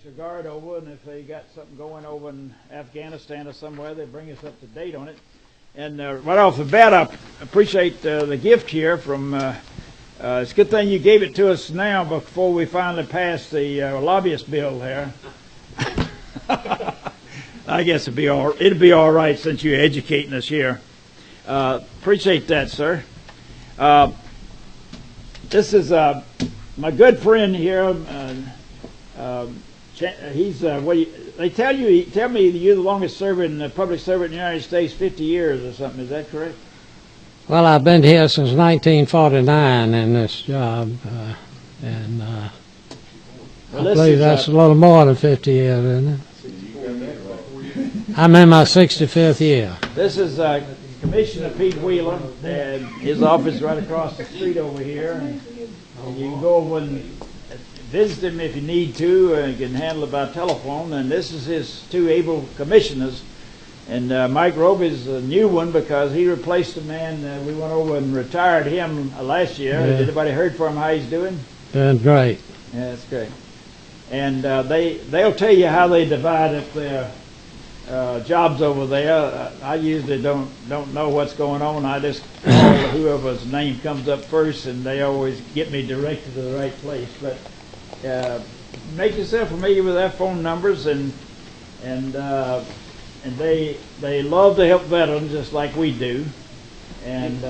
National Guard over, and if they got something going over in Afghanistan or somewhere, they bring us up to date on it. And right off the bat, I appreciate the gift here from. It's a good thing you gave it to us now before we finally passed the lobbyist bill there. I guess it'll be all right since you're educating us here. Appreciate that, sir. This is my good friend here. He's they tell me you're the longest serving public servant in the United States, 50 years or something. Is that correct? Well, I've been here since 1949 in this job, and I believe that's a little more than 50 years, isn't it? I'm in my 65th year. This is Commissioner Pete Wheeler, and his office is right across the street over here. And you can go over and visit him if you need to, and you can handle it by telephone. And this is his two able commissioners. And Mike Roby's a new one because he replaced a man. We went over and retired him last year. Yeah. Has anybody heard from him how he's doing? Doing great. Yeah, that's great. And they'll tell you how they divide up their jobs over there. I usually don't know what's going on. I just call whoever's name comes up first, and they always get me directed to the right place. But make yourself familiar with their phone numbers, and they love to help veterans just like we do, and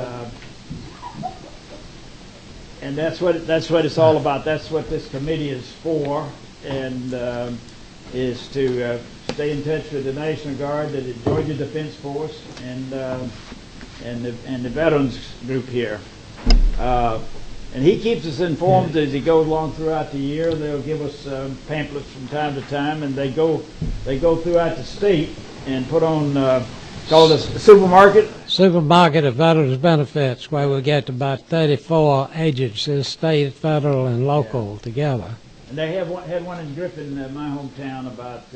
that's what it's all about. That's what this committee is for, and is to stay in touch with the National Guard, the Georgia Defense Force, and the veterans group here. And he keeps us informed as he goes along throughout the year. They'll give us pamphlets from time to time, and they go throughout the state and put on called a supermarket. Supermarket of Veterans Benefits, where we get about 34 agencies, state, federal, and local together. And they had one in Griffin, my hometown, about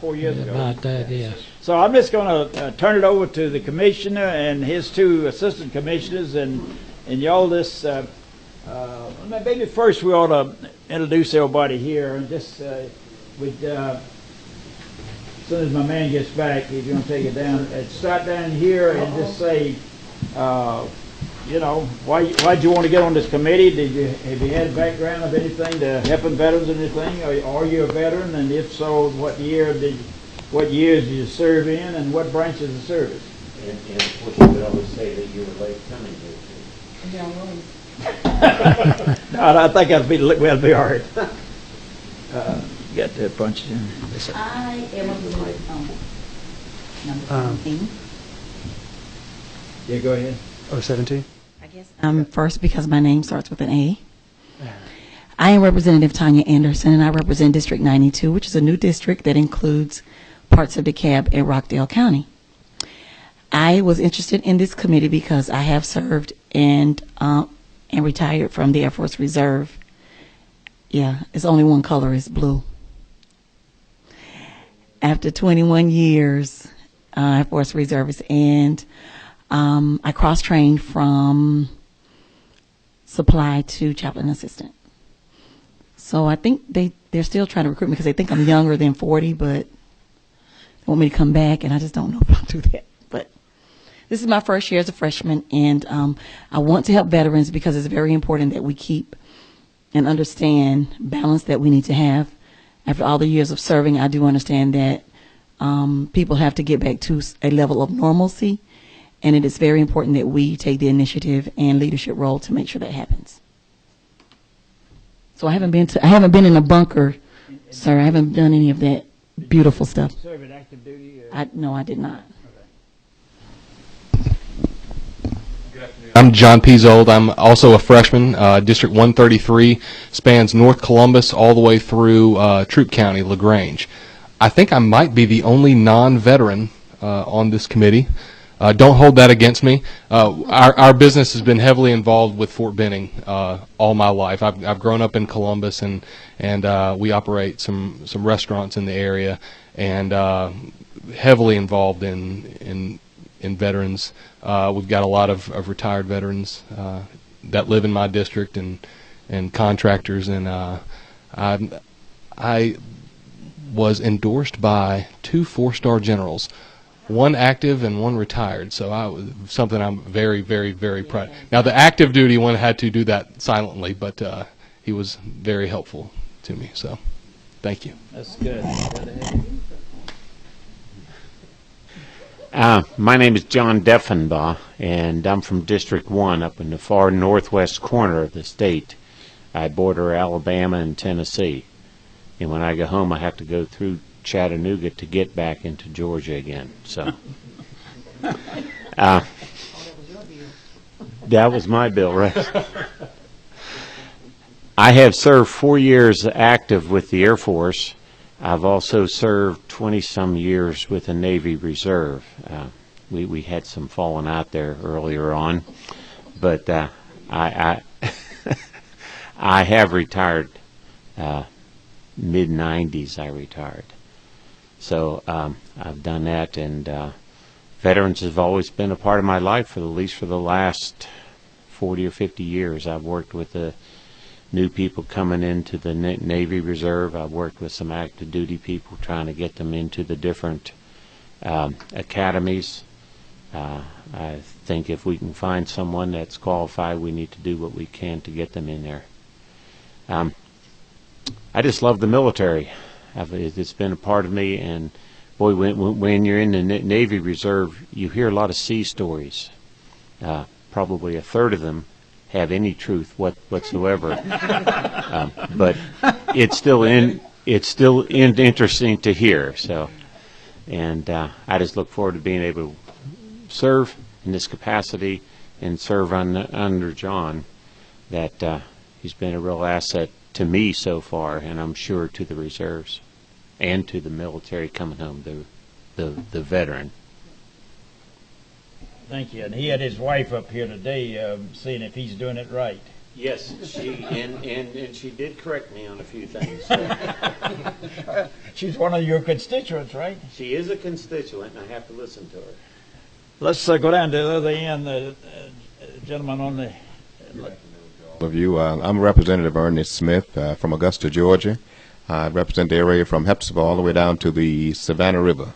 4 years ago. About that, yes. So I'm just going to turn it over to the commissioner and his two assistant commissioners, and y'all this. Maybe first we ought to introduce everybody here, and just as soon as my man gets back, he's going to take it down. Start down here and just say, why'd you want to get on this committee? Have you had a background of anything to helping veterans or anything? Are you a veteran? And if so, what years did you serve in, and what branches of service? And of course, you would always say that you were late coming here too. No, I think that'll be all right. Got that bunch in. I am number 17. Yeah, go ahead. 17. I guess first because my name starts with an A. I am Representative Tanya Anderson, and I represent District 92, which is a new district that includes parts of DeKalb and Rockdale County. I was interested in this committee because I have served and retired from the Air Force Reserve. Yeah, it's only one color, it's blue. After 21 years, Air Force Reservist, and I cross-trained from supply to chaplain assistant. So I think they're still trying to recruit me because they think I'm younger than 40, but they want me to come back, and I just don't know if I'll do that. But this is my first year as a freshman, and I want to help veterans because it's very important that we keep and understand balance that we need to have. After all the years of serving, I do understand that people have to get back to a level of normalcy, and it is very important that we take the initiative and leadership role to make sure that happens. So I haven't been in a bunker, sir. I haven't done any of that beautiful stuff. Did you serve in active duty? No, I did not. I'm John Piesold. I'm also a freshman. District 133 spans North Columbus all the way through Troup County, LaGrange. I think I might be the only non-veteran on this committee. Don't hold that against me. Our business has been heavily involved with Fort Benning all my life. I've grown up in Columbus, and we operate some restaurants in the area, and heavily involved in veterans. We've got a lot of retired veterans that live in my district, and contractors, and I was endorsed by 2 4-star generals, one active and one retired. So something I'm very, very, very proud. Now the active duty one had to do that silently, but he was very helpful to me. So thank you. That's good. My name is John Deffenbaugh, and I'm from District 1 up in the far northwest corner of the state. I border Alabama and Tennessee. And when I go home, I have to go through Chattanooga to get back into Georgia again. So that was my bill, right? I have served 4 years active with the Air Force. I've also served 20-some years with the Navy Reserve. We had some falling out there earlier on, but I I have retired. Mid-90s I retired. So I've done that, and veterans have always been a part of my life at least for the last 40 or 50 years. I've worked with the new people coming into the Navy Reserve. I've worked with some active duty people trying to get them into the different academies. I think if we can find someone that's qualified, we need to do what we can to get them in there. I just love the military. It's been a part of me, and boy, when you're in the Navy Reserve, you hear a lot of sea stories. Probably a third of them have any truth whatsoever, but it's still interesting to hear. So, and I just look forward to being able to serve in this capacity and serve under John. That he's been a real asset to me so far, and I'm sure to the reserves and to the military coming home, the veteran. Thank you. And he had his wife up here today, seeing if he's doing it right. Yes, and she did correct me on a few things. So. She's one of your constituents, right? She is a constituent, and I have to listen to her. Let's go down to the other end. Gentleman on the... Of you. I'm Representative Ernest Smith from Augusta, Georgia. I represent the area from Hepzibah all the way down to the Savannah River.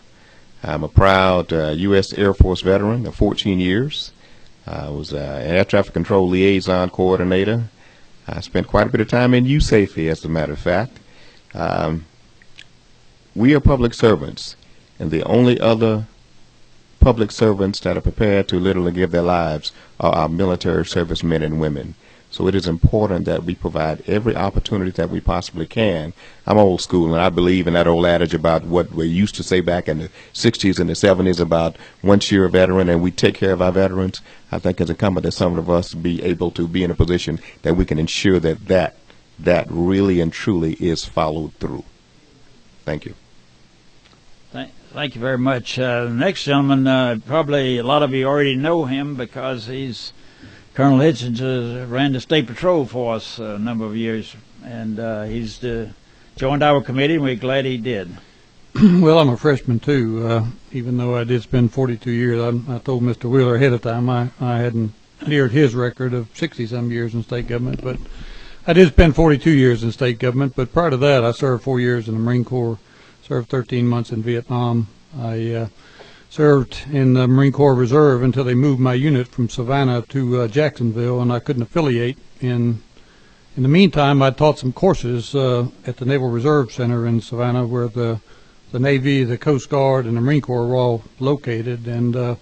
I'm a proud U.S. Air Force veteran of 14 years. I was an air traffic control liaison coordinator. I spent quite a bit of time in USAFE, as a matter of fact. We are public servants, and the only other public servants that are prepared to literally give their lives are our military servicemen and women. So it is important that we provide every opportunity that we possibly can. I'm old school, and I believe in that old adage about what we used to say back in the 60s and the 70s about once you're a veteran and we take care of our veterans. I think it's incumbent that some of us be able to be in a position that we can ensure that really and truly is followed through. Thank you. Thank you very much. The next gentleman, probably a lot of you already know him because Colonel Hitchens ran the State Patrol for us a number of years, and he's joined our committee, and we're glad he did. Well, I'm a freshman, too, even though I did spend 42 years. I told Mr. Wheeler ahead of time I hadn't neared his record of 60-some years in state government, but I did spend 42 years in state government. But prior to that, I served 4 years in the Marine Corps, served 13 months in Vietnam. I served in the Marine Corps Reserve until they moved my unit from Savannah to Jacksonville, and I couldn't affiliate. In the meantime, I taught some courses at the Naval Reserve Center in Savannah, where the Navy, the Coast Guard, and the Marine Corps were all located. And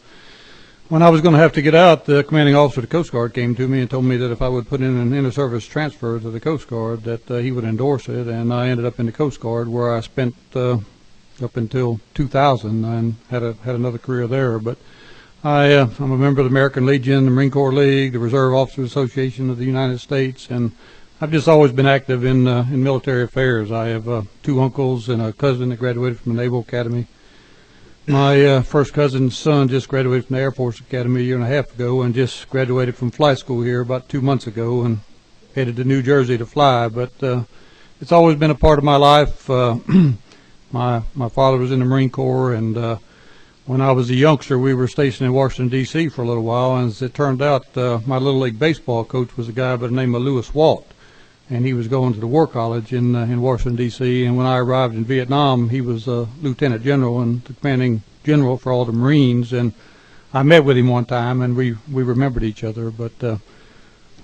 when I was going to have to get out, the commanding officer of the Coast Guard came to me and told me that if I would put in an inter-service transfer to the Coast Guard, that he would endorse it. And I ended up in the Coast Guard, where I spent up until 2000 and had another career there. But I'm a member of the American Legion, the Marine Corps League, the Reserve Officers Association of the United States, and I've just always been active in military affairs. I have 2 uncles and a cousin that graduated from the Naval Academy. My first cousin's son just graduated from the Air Force Academy a year and a half ago, and just graduated from flight school here about 2 months ago and headed to New Jersey to fly. But it's always been a part of my life. My father was in the Marine Corps, and when I was a youngster, we were stationed in Washington, D.C. for a little while, and as it turned out, my Little League baseball coach was a guy by the name of Lewis Walt. and he was going to the War College in Washington, D.C., and when I arrived in Vietnam, he was a lieutenant general and the commanding general for all the Marines, and I met with him one time, and we remembered each other, but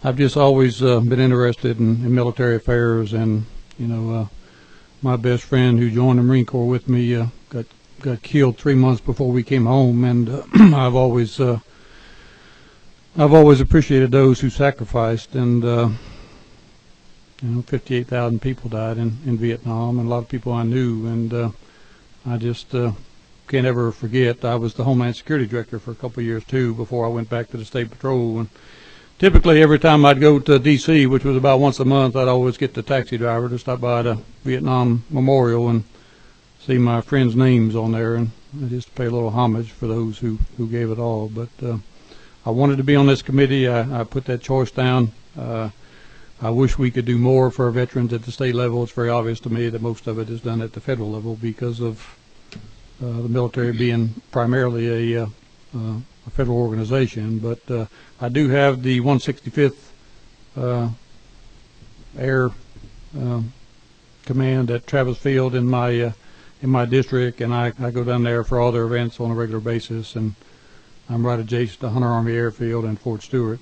I've just always been interested in military affairs, and, my best friend who joined the Marine Corps with me got killed 3 months before we came home, and I've always appreciated those who sacrificed, and 58,000 people died in Vietnam, and a lot of people I knew, and I just can't ever forget. I was the Homeland Security Director for a couple of years too before I went back to the State Patrol, and typically every time I'd go to D.C., which was about once a month, I'd always get the taxi driver to stop by the Vietnam Memorial and see my friends' names on there, and just pay a little homage for those who gave it all. But I wanted to be on this committee. I put that choice down. I wish we could do more for our veterans at the state level. It's very obvious to me that most of it is done at the federal level because of the military being primarily a federal organization. But I do have the 165th Air Command at Travis Field in my district, and I go down there for all their events on a regular basis, and I'm right adjacent to Hunter Army Airfield and Fort Stewart,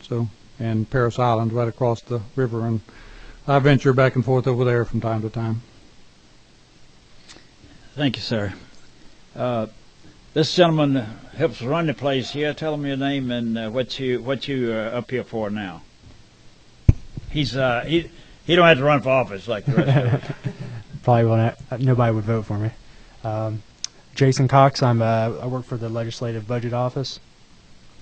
and Parris Island right across the river, and I venture back and forth over there from time to time. Thank you, sir. This gentleman helps run the place here. Tell him your name and what you are up here for now. He don't have to run for office like the rest of us. Probably nobody would vote for me. Jason Cox. I work for the Legislative Budget Office,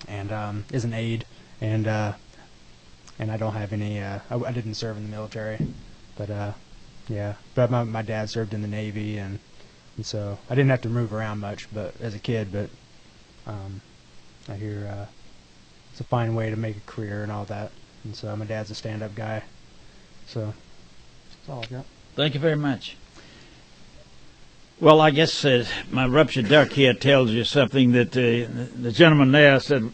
and is an aide, and I don't have any. I didn't serve in the military, but yeah. But my dad served in the Navy, and so I didn't have to move around much, but as a kid. But I hear it's a fine way to make a career and all that. And so my dad's a stand-up guy. So that's all I've got. Thank you very much. Well, I guess my ruptured duck here tells you something that the gentleman there said.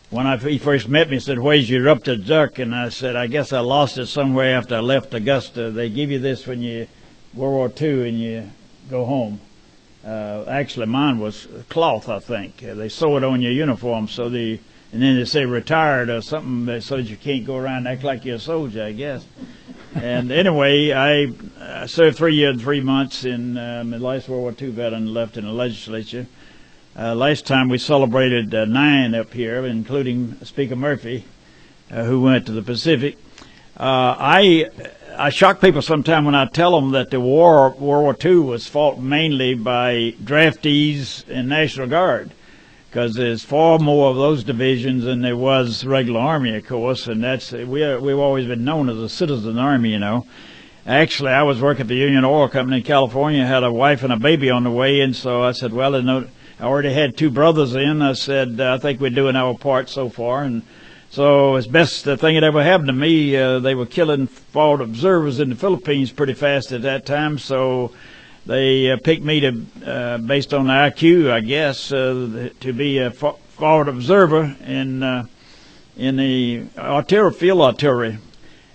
When he first met me, he said, "Where's your ruptured duck?" And I said, "I guess I lost it somewhere after I left Augusta. They give you this when you World War II and you go home." Actually, mine was cloth, I think. They sew it on your uniform, and then they say retired or something so that you can't go around and act like you're a soldier, I guess. And anyway, I served 3 years and 3 months in the last World War II veteran, left in the legislature. Last time we celebrated 9 up here, including Speaker Murphy, who went to the Pacific. I shock people sometimes when I tell them that the World War II was fought mainly by draftees and National Guard, because there's far more of those divisions than there was regular Army, of course, and we've always been known as a citizen Army, you know. Actually, I was working at the Union Oil Company in California, had a wife and a baby on the way, and so I said, well, I already had 2 brothers in. I said, I think we're doing our part so far, and so it's best thing that ever happened to me. They were killing forward observers in the Philippines pretty fast at that time, so they picked me to, based on the IQ, I guess, to be a forward observer in the field artillery.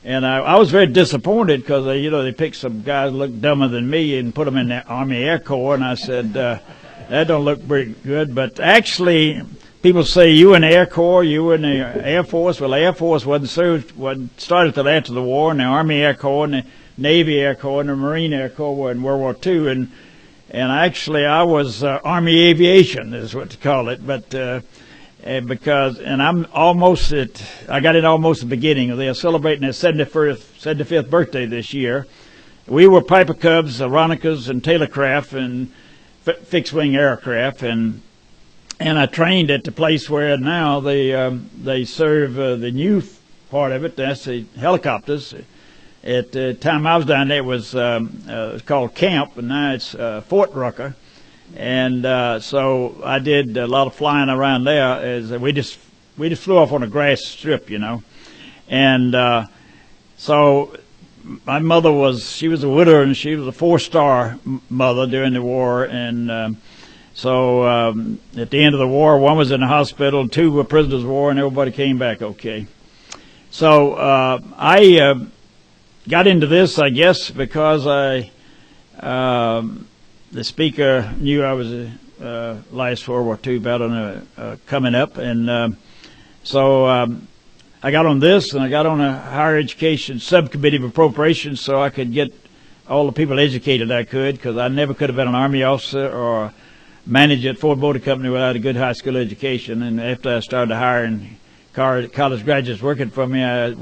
And I was very disappointed because, they picked some guys who looked dumber than me and put them in the Army Air Corps, and I said, that don't look very good. But actually, people say you in the Air Corps, you in the Air Force. Well, the Air Force wasn't started till after the war, and the Army Air Corps and the Navy Air Corps and the Marine Air Corps were in World War II, and actually I was Army Aviation is what to call it, but I got it almost at the beginning. They are celebrating their 75th birthday this year. We were Piper Cubs, Aeronicas, and Taylorcraft, and fixed-wing aircraft, and I trained at the place where now they serve the new part of it. That's the helicopters. At the time I was down there, it was called Camp, and now it's Fort Rucker. And so I did a lot of flying around there. As we just flew off on a grass strip, And so my mother she was a widower, and she was a 4-star mother during the war. And so at the end of the war, 1 was in the hospital, 2 were prisoners of war, and everybody came back okay. So I got into this, I guess, because the speaker knew I was last World War II veteran coming up, and so I got on this, and I got on a higher education subcommittee of appropriations so I could get all the people educated I could, because I never could have been an Army officer or manager at Ford Motor Company without a good high school education. And after I started hiring college graduates working for me, I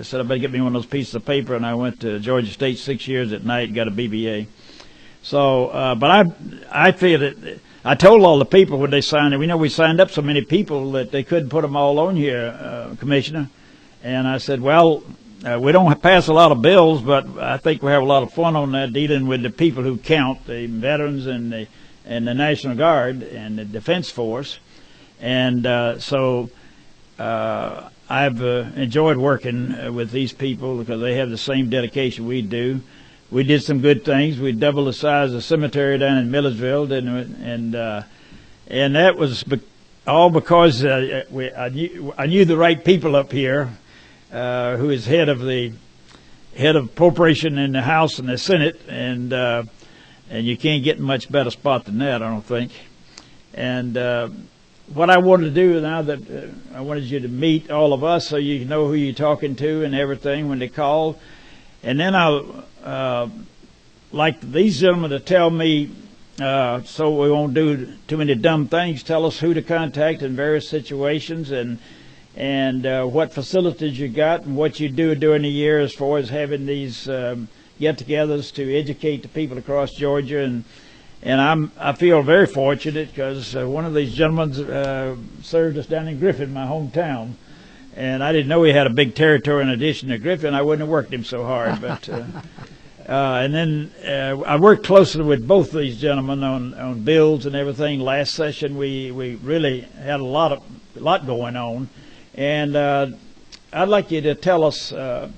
said I better get me one of those pieces of paper, and I went to Georgia State 6 years at night and got a BBA. So, but I feel that I told all the people when they signed it, we signed up so many people that they couldn't put them all on here, Commissioner. And I said, well, we don't pass a lot of bills, but I think we have a lot of fun on that, dealing with the people who count, the veterans and the National Guard and the Defense Force. And so I've enjoyed working with these people because they have the same dedication we do. We did some good things. We doubled the size of the cemetery down in Millersville, didn't we? And that was all because I knew the right people up here, who is head of appropriation in the House and the Senate, and you can't get much better spot than that, I don't think. And what I wanted to do now that I wanted you to meet all of us so you know who you're talking to and everything when they call. And then I'll like these gentlemen to tell me, so we won't do too many dumb things, tell us who to contact in various situations and what facilities you got and what you do during the year as far as having these get-togethers to educate the people across Georgia. And I feel very fortunate because one of these gentlemen served us down in Griffin, my hometown. And I didn't know he had a big territory in addition to Griffin. I wouldn't have worked him so hard. But and then I worked closely with both these gentlemen on bills and everything. Last session we really had a lot going on. And I'd like you to tell us, about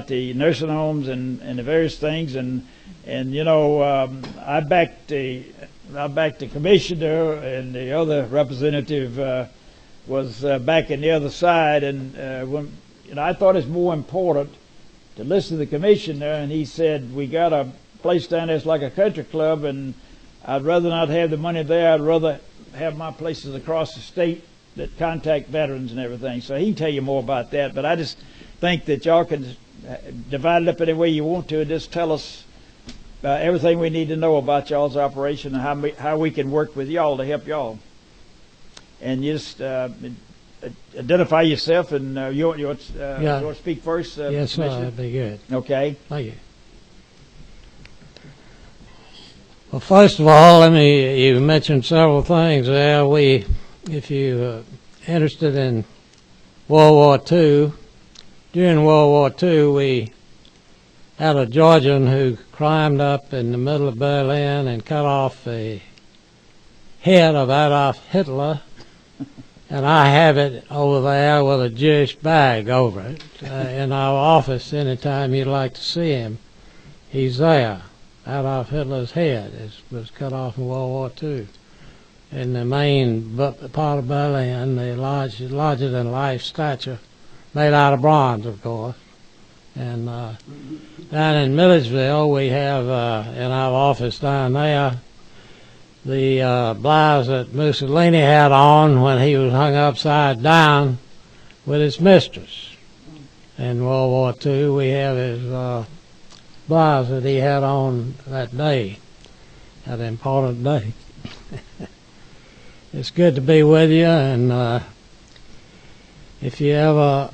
the nursing homes and the various things. And I backed the commissioner, and the other representative was back in the other side. And when I thought it's more important to listen to the commissioner, and he said we got a place down there that's like a country club, and I'd rather not have the money there. I'd rather have my places across the state that contact veterans and everything. So he can tell you more about that. But I just think that y'all can divide it up any way you want to and just tell us everything we need to know about y'all's operation and how we can work with y'all to help y'all. And you just identify yourself, and you want to speak first? Yes, sir, that'd be good. Okay. Thank you. Well, first of all, you mentioned several things there. If you're interested in World War II, during World War II, we had a Georgian who climbed up in the middle of Berlin and cut off the head of Adolf Hitler, and I have it over there with a Jewish bag over it in our office. Anytime you'd like to see him, he's there. Adolf Hitler's head was cut off in World War II. In the main part of Berlin, the larger-than-life statue, made out of bronze, of course. And down in Millersville, we have in our office down there the blouse that Mussolini had on when he was hung upside down with his mistress. In World War II, we have his blouse that he had on that day, that important day. It's good to be with you, and if you ever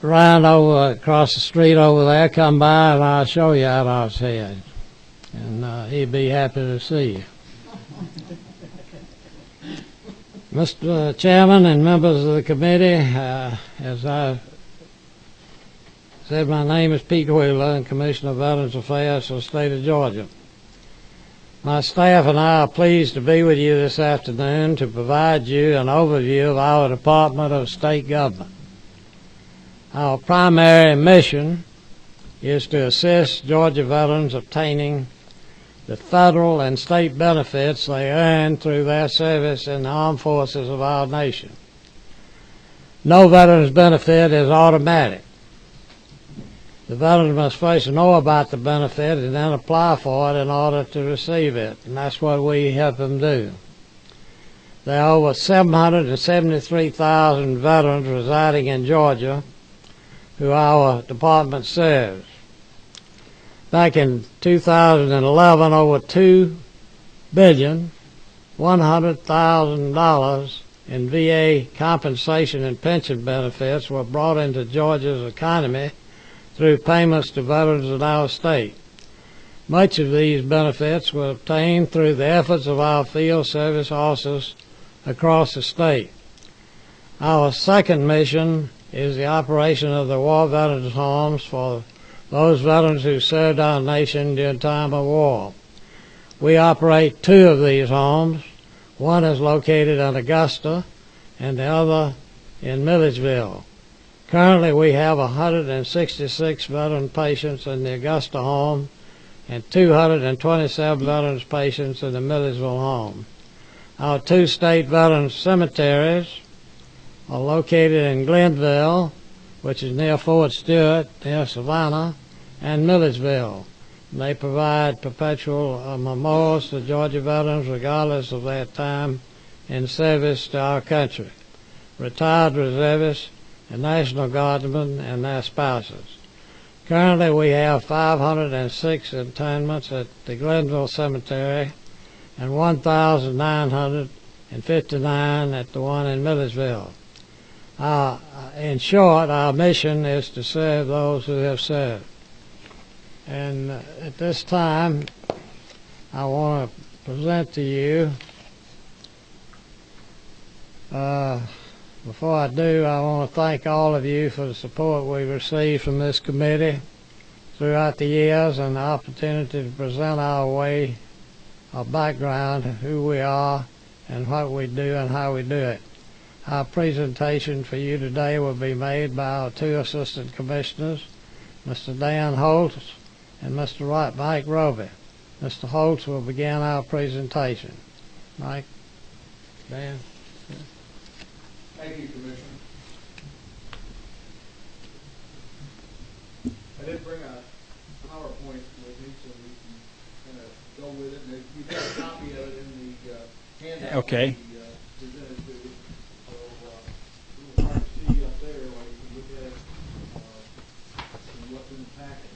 run over across the street over there, come by and I'll show you Adolf's head, and he'd be happy to see you. Mr. Chairman and members of the committee, as I said, my name is Pete Wheeler, and Commissioner of Veterans Affairs for the state of Georgia. My staff and I are pleased to be with you this afternoon to provide you an overview of our Department of State Government. Our primary mission is to assist Georgia veterans obtaining the federal and state benefits they earn through their service in the armed forces of our nation. No veteran's benefit is automatic. The veterans must first know about the benefit and then apply for it in order to receive it, and that's what we help them do. There are over 773,000 veterans residing in Georgia who our department serves. Back in 2011, over $2,100,000 in VA compensation and pension benefits were brought into Georgia's economy through payments to veterans in our state. Much of these benefits were obtained through the efforts of our field service officers across the state. Our second mission is the operation of the War Veterans Homes for those veterans who served our nation during time of war. We operate 2 of these homes. One is located in Augusta and the other in Milledgeville. Currently, we have 166 veteran patients in the Augusta home and 227 veterans patients in the Milledgeville home. Our 2 state veterans cemeteries are located in Glenville, which is near Fort Stewart, near Savannah, and Milledgeville. They provide perpetual memorials to Georgia veterans regardless of their time in service to our country, retired reservists, and National Guardsmen and their spouses. Currently, we have 506 interments at the Glenville Cemetery and 1,959 at the one in Milledgeville. In short, our mission is to serve those who have served. And at this time, I want to present to you, before I do, I want to thank all of you for the support we've received from this committee throughout the years and the opportunity to present our way, our background, who we are, and what we do and how we do it. Our presentation for you today will be made by our 2 assistant commissioners, Mr. Dan Holtz and Mr. Mike Roby. Mr. Holtz will begin our presentation. Mike? Dan? Thank you, Commissioner. I did bring a PowerPoint with me so we can kind of go with it. And you've got a copy of it in the handout Okay. we presented to you. So it's hard to see up there while you can look at it and what's in the packet.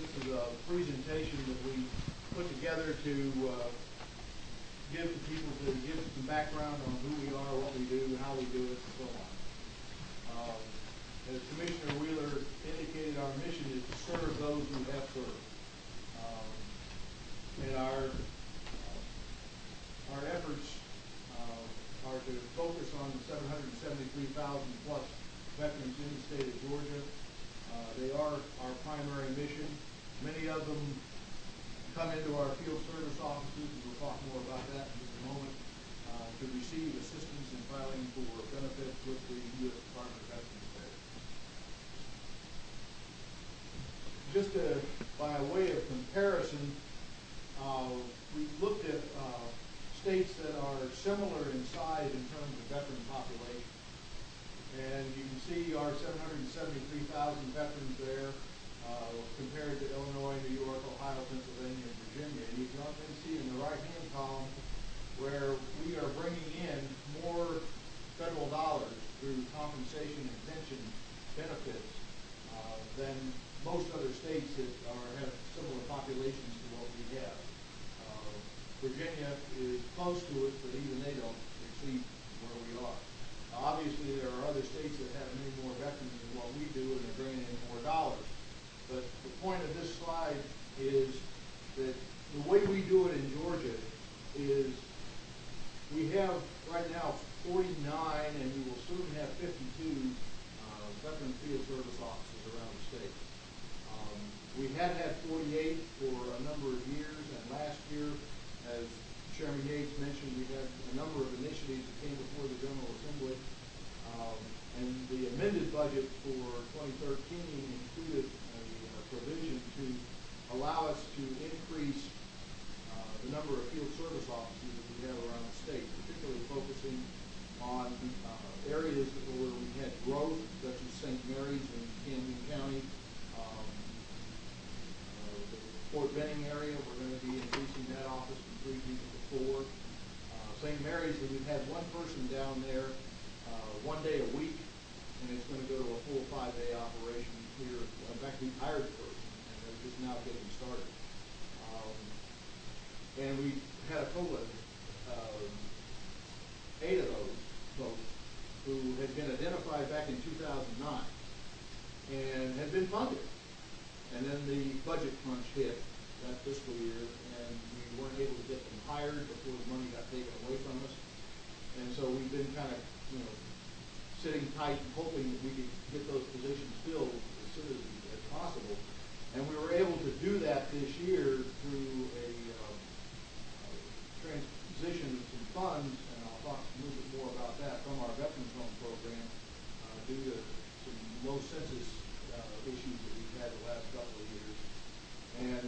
This is a presentation that we put together to give to people to give some background on who we are, what we do, how we do it, and so on. As Commissioner Wheeler indicated, our mission is to serve those who have served. And our efforts are to focus on the 773,000 plus veterans in the state of Georgia. They are our primary mission. Many of them come into our field service offices, and we'll talk more about that in just a moment, to receive assistance in filing for benefits with the U.S. Department of Veterans Affairs. Just by way of comparison, we looked at states that are similar in size in terms of veteran population. And you can see our 773,000 veterans there compared to Illinois, New York, Ohio, Pennsylvania, and Virginia. And you can also see in the right-hand column where we are bringing in more federal dollars through compensation and pension benefits than most other states that have similar populations to what we have. Virginia is close to it, but even they don't exceed where we are. Now, obviously, there are other states that have many more veterans than what we do, and they're bringing in more dollars. But the point of this slide is that the way we do it in Georgia is we have right now 49, and we will soon have 52 veteran field service offices around the state. We had 48 for a number of years, and last year, as Chairman Yates mentioned, we had a number of initiatives that came before the General Assembly. And the amended budget for 2013 included a provision to allow us to increase the number of field service offices that we have around the state, particularly focusing on areas where we had growth, such as St. Mary's in Camden County. The Fort Benning area, we're going to be increasing that office from 3 people to 4. St. Mary's, we've had one person down there 1 day a week, and it's going to go to a full 5-day operation here. In fact, we hired the person, and they're just now getting started. And we had a total of 8 of those folks who had been identified back in 2009 and had been funded. And then the budget crunch hit that fiscal year, and we weren't able to get them hired before the money got taken away from us. And so we've been kind of, sitting tight and hoping that we could get those positions filled as soon as possible. And we were able to do that this year through a transition of some funds, and I'll talk a little bit more about that, from our Veterans Home program due to some low census issues that we've had the last couple of years. And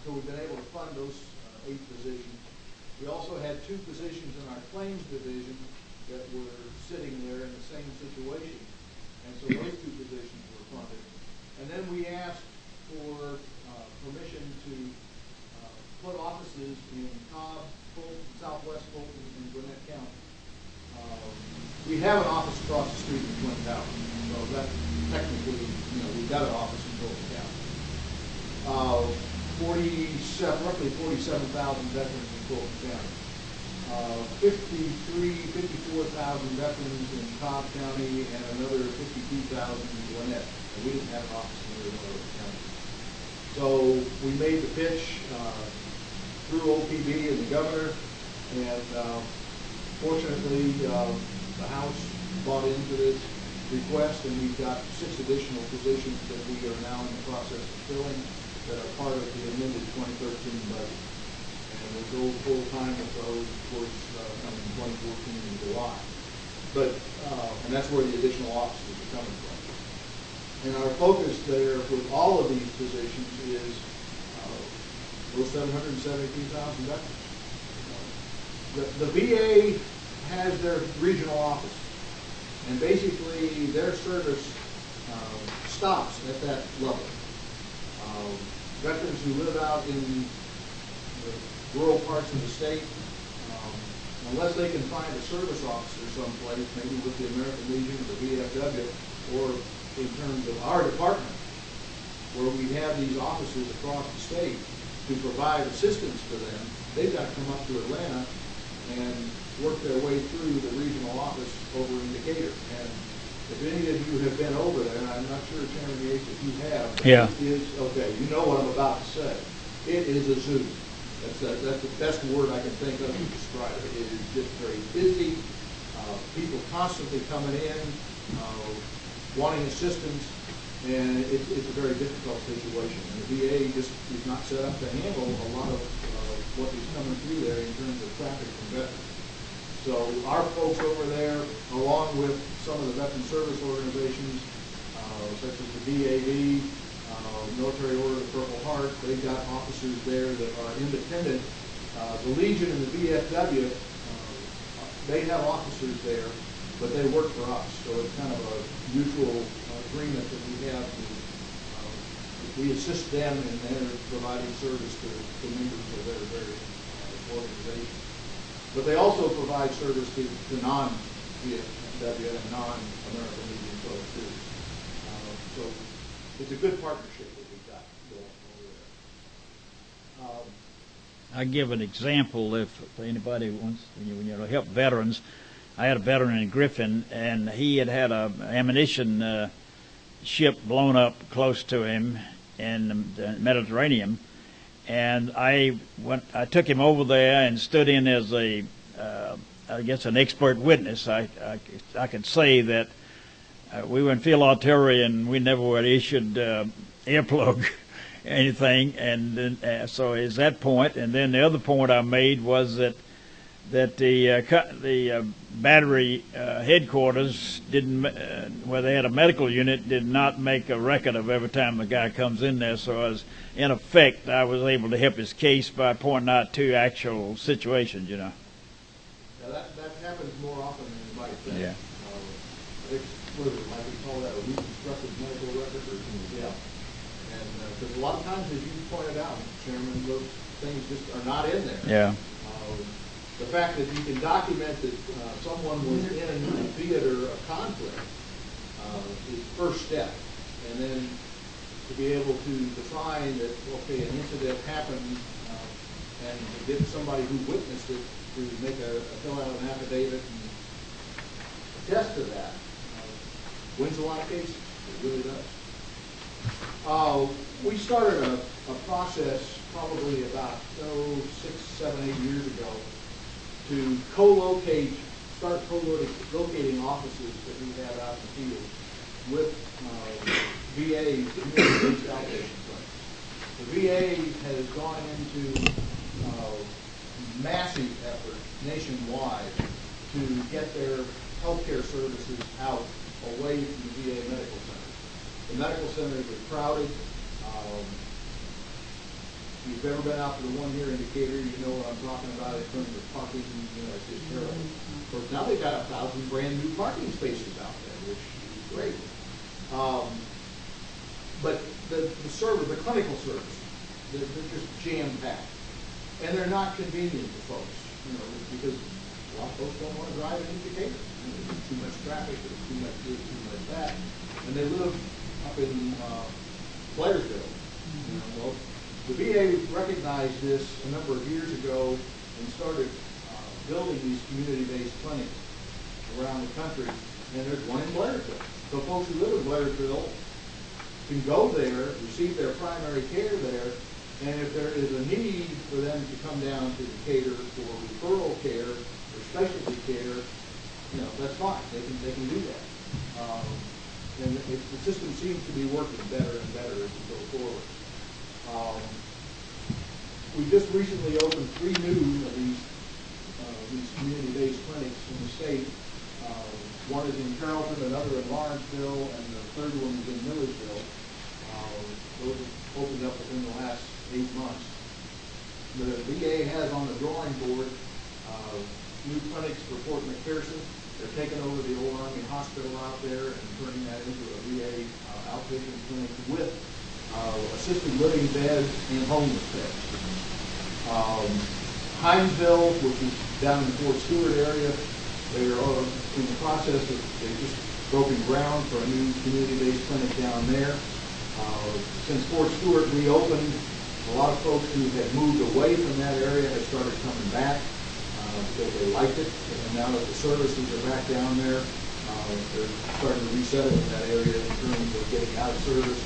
so we've been able to fund those 8 positions. We also had 2 positions in our claims division that were sitting there in the same situation. And so those 2 positions were funded. And then we asked for permission to put offices in Cobb, Fulton, Southwest Fulton, and Gwinnett County. We have an office across the street in Twin Towers, so that technically, we've got an office in Fulton County. Roughly 47,000 veterans in Fulton County. 54,000 veterans in Cobb County, and another 52,000 in Gwinnett. And we didn't have an office in either one of those counties. So we made the pitch through OPB and the governor, and fortunately the House bought into this request, and we've got 6 additional positions that we are now in the process of filling that are part of the amended 2013 budget. And we'll go full-time with those, of course, coming in 2014 in July. But, and that's where the additional offices are coming from. And our focus there with all of these positions is those 772,000 veterans. The VA has their regional office, and basically their service stops at that level. Veterans who live out in the rural parts of the state, unless they can find a service officer someplace, maybe with the American Legion or the VFW, or in terms of our department, where we have these offices across the state to provide assistance to them, they've got to come up to Atlanta and work their way through the regional office over in Decatur. And if any of you have been over there, and I'm not sure, Chairman Yates, if you have, but yeah. It is, okay, you know what I'm about to say. It is a zoo. That's the best word I can think of to describe it. It is just very busy, people constantly coming in, wanting assistance, and it's a very difficult situation. And the VA just is not set up to handle a lot of what is coming through there in terms of traffic from veterans. So our folks over there, along with some of the veteran service organizations, such as the VAV, Military Order of the Purple Heart, they've got officers there that are independent. The Legion and the VFW, they have officers there, but they work for us. So it's kind of a mutual agreement that we have to we assist them in their providing service to members of their various organizations. But they also provide service to non-VFW and non-American Legion folks too. So it's a good partnership that we've got going over there. I give an example if anybody wants to help veterans. I had a veteran in Griffin, and he had a ammunition ship blown up close to him in the Mediterranean, and I took him over there and stood in as I guess an expert witness. I could say that we were in field artillery and we never were issued earplug anything, and then, so is that point. And then the other point I made was that the battery headquarters didn't, where they had a medical unit, did not make a record of every time the guy comes in there. So in effect, I was able to help his case by pointing out 2 actual situations, Now that happens more often than you might think. Yeah. I think, what is it, might we call that a reconstructed medical record or, yeah. And, because a lot of times, as you pointed out, Chairman, those things just are not in there. Yeah. The fact that you can document that someone was in a theater of conflict is the first step. And then to be able to define that, okay, an incident happened, and to get somebody who witnessed it to make fill out an affidavit and attest to that, wins a lot of cases. It really does. We started a process probably about 6, 7, 8 years ago to start co-locating offices that we have out in the field with VA community-based outpatient clinics. The VA has gone into massive effort nationwide to get their healthcare services out away from the VA medical centers. The medical centers are crowded. If you've ever been out to the one here in Decatur, you know what I'm talking about in terms of parking. It's just terrible. Of course, now they've got 1,000 brand new parking spaces out there, which is great. But the clinical services, they're just jam-packed. And they're not convenient to folks, because a lot of folks don't want to drive into Decatur. There's too much traffic, there's too much this, too much that. And they live up in Blairsville. Well, the VA recognized this a number of years ago and started building these community-based clinics around the country, and there's one in Blairsville. So folks who live in Blairsville can go there, receive their primary care there, and if there is a need for them to come down to Decatur for referral care or specialty care, that's fine. They can do that. And the system seems to be working better and better as we go forward. We just recently opened 3 new of these community-based clinics in the state. One is in Carrollton, another in Lawrenceville, and the third one is in Millersville. Those have opened up within the last 8 months. The VA has on the drawing board new clinics for Fort McPherson. They're taking over the old Army hospital out there and turning that into a VA outpatient clinic with assisted living beds and homeless beds. Hinesville, which is down in the Fort Stewart area, they're in the process of, they've just broken ground for a new community-based clinic down there. Since Fort Stewart reopened, a lot of folks who had moved away from that area have started coming back because they liked it. And now that the services are back down there, they're starting to resettle in that area in terms of getting out of service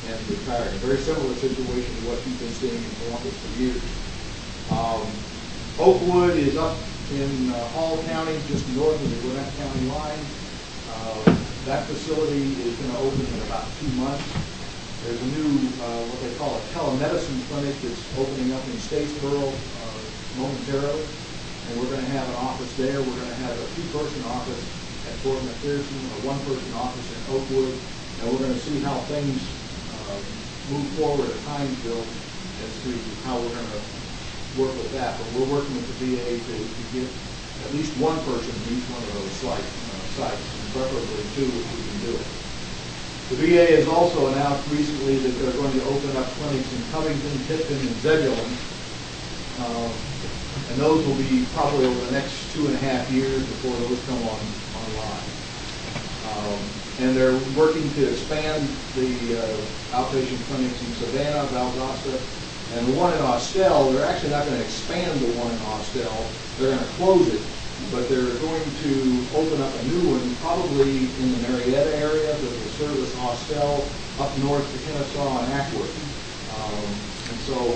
and retiring. A very similar situation to what you've been seeing in Columbus for years. Oakwood is up in Hall County, just north of the Gwinnett County line. That facility is going to open in about 2 months. There's a new, what they call a telemedicine clinic that's opening up in Statesboro momentarily. And we're going to have an office there. We're going to have a 2-person office at Fort McPherson, a 1-person office in Oakwood. And we're going to see how things move forward at Hinesville as to how we're going to work with that. But we're working with the VA to get at least 1 person in each one of those sites, and preferably 2 if we can do it. The VA has also announced recently that they're going to open up clinics in Covington, Tipton, and Zebulon. And those will be probably over the next 2.5 years before those come online. And they're working to expand the outpatient clinics in Savannah, Valdosta, and the one in Austell. They're actually not going to expand the one in Austell. They're going to close it, but they're going to open up a new one, probably in the Marietta area that will service Austell up north to Kennesaw and Ackworth. And so,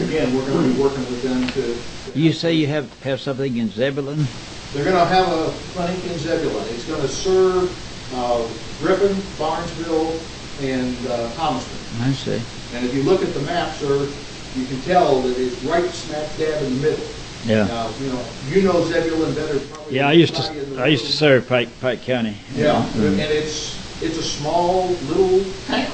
again, we're going to be working with them to. You say you have something in Zebulon? They're going to have a clinic in Zebulon. It's going to serve Griffin, Barnesville, and Thomaston. I see. And if you look at the map, sir, you can tell that it's right smack dab in the middle. Yeah. Now, you know Zebulon better. Probably Yeah, I used to serve Pike County. Yeah, and it's a small little town,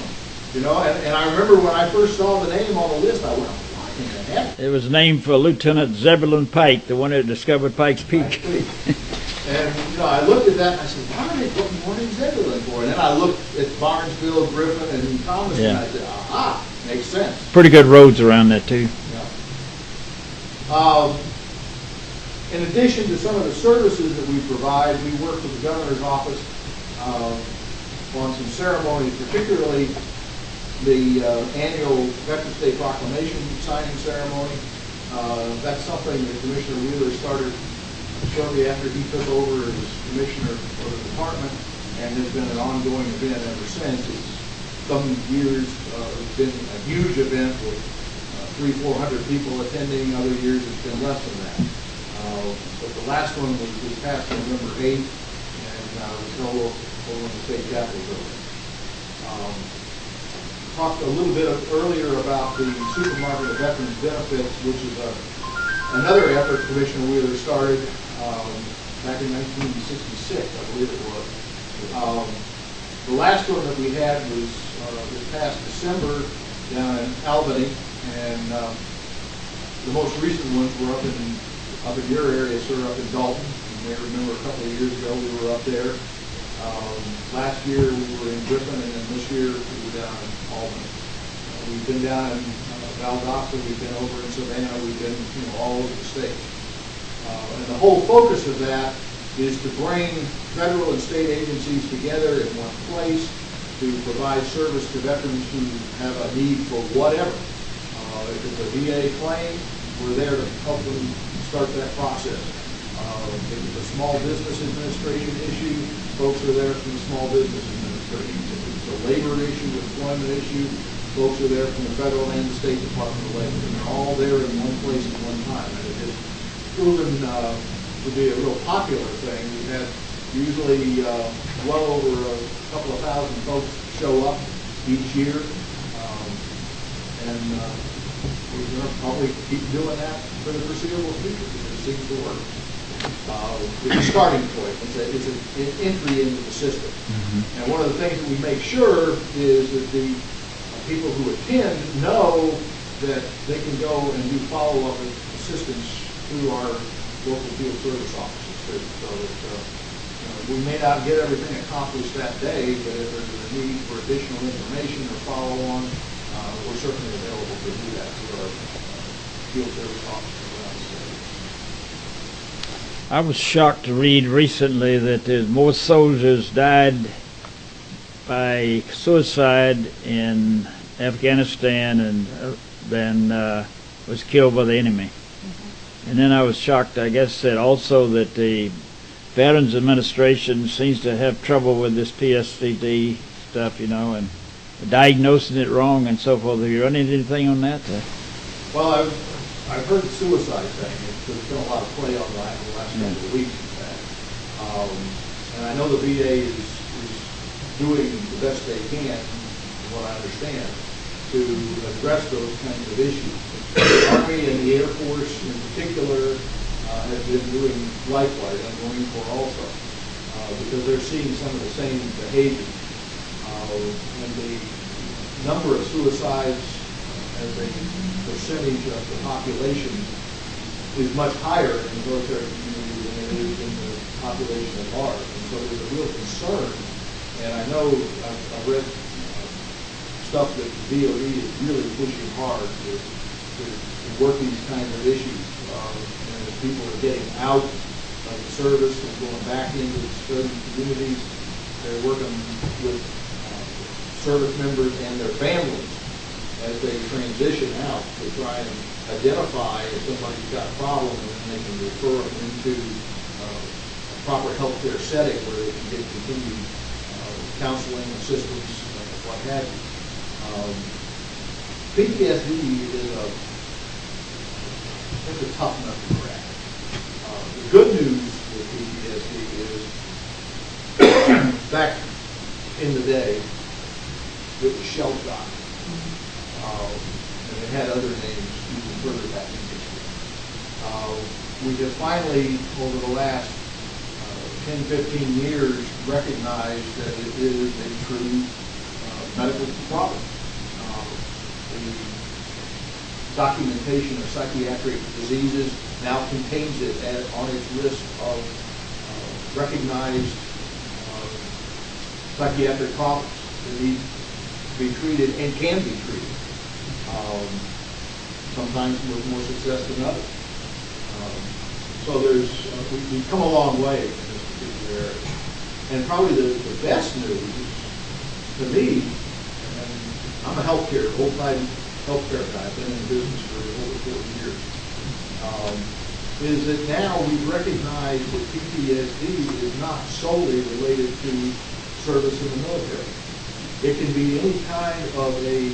and I remember when I first saw the name on the list, I went, what in the heck? It was named for Lieutenant Zebulon Pike, the one that discovered Pikes Peak. And, you know, I looked at that and I said, why are they putting morning Zebulon for? And then I looked at Barnesville, Griffin, and Thomas, and Yeah. I said, aha, makes sense. Pretty good roads around that too. In addition to some of the services that we provide, we work with the governor's office on some ceremonies, particularly the annual Veterans Day Proclamation signing ceremony. That's something that Commissioner Wheeler started shortly after he took over as commissioner for the department, and has been an ongoing event ever since. It's some years it's been a huge event with 300-400 people attending. Other years it's been less than that. But the last one was this past November 8th, and was held over in the state capitol building. Talked a little bit earlier about the Supermarket of Veterans Benefits, which is another effort Commissioner Wheeler started back in 1966, I believe it was. The last one that we had was this past December down in Albany, and the most recent ones were up in your area, sir, up in Dalton. You may remember a couple of years ago we were up there. Last year we were in Griffin, and then this year we were down in Albany. We've been down in Valdosta, we've been over in Savannah, we've been all over the state. And the whole focus of that is to bring federal and state agencies together in one place to provide service to veterans who have a need for whatever. If it's a VA claim, we're there to help them start that process. If it's a small business administration issue, folks are there from the Small Business Administration. If it's a labor issue, employment issue, folks are there from the federal and the State Department of Labor. And they're all there in one place at one time. And it has proven to be a real popular thing. We've had usually well over a couple of thousand folks show up each year. And we're going to probably keep doing that for the foreseeable future because it seems to work. It's a starting point. It's an entry into the system. Mm-hmm. And one of the things that we make sure is that the people who attend know that they can go and do follow-up assistance through our local field service offices too. So that we may not get everything accomplished that day, but if there's a need for additional information or follow-on, we're certainly available to do that through our field service offices around the state. I was shocked to read recently that there's more soldiers died by suicide in Afghanistan than was killed by the enemy. Mm-hmm. And then I was shocked, I guess, that also that the Veterans Administration seems to have trouble with this PSTD stuff, and diagnosing it wrong and so forth. Have you run into anything on that? Well, I've heard the suicide thing. There's been a lot of play on that in the last couple of weeks, in fact. And I know the VA is doing the best they can, from what I understand, to address those kinds of issues. The Army and the Air Force in particular have been doing likewise, and Marine Corps also, because they're seeing some of the same behaviors. And the number of suicides as a percentage of the population is much higher in the military community than it is in the population at large. And so there's a real concern. And I know I've read stuff that the DOD is really pushing hard to work these kinds of issues. And as people are getting out of the service and going back into the civilian communities, they're working with service members and their families as they transition out to try and identify if somebody's got a problem, and then they can refer them into a proper health care setting where they can get continued counseling, assistance, what have you. PTSD is a tough nut to crack. The good news with PTSD is back in the day, it was shell shock. And it had other names even further back in history. We have finally, over the last 10, 15 years, recognized that it is a true medical problem. The documentation of psychiatric diseases now contains it on its list of recognized psychiatric problems that need to be treated and can be treated. Sometimes with more success than others. So there's we've come a long way in this particular area. And probably the best news to me, and I'm a old-time healthcare guy. I've been in business for over 40 years. Is that now we recognize that PTSD is not solely related to service in the military. It can be any kind of a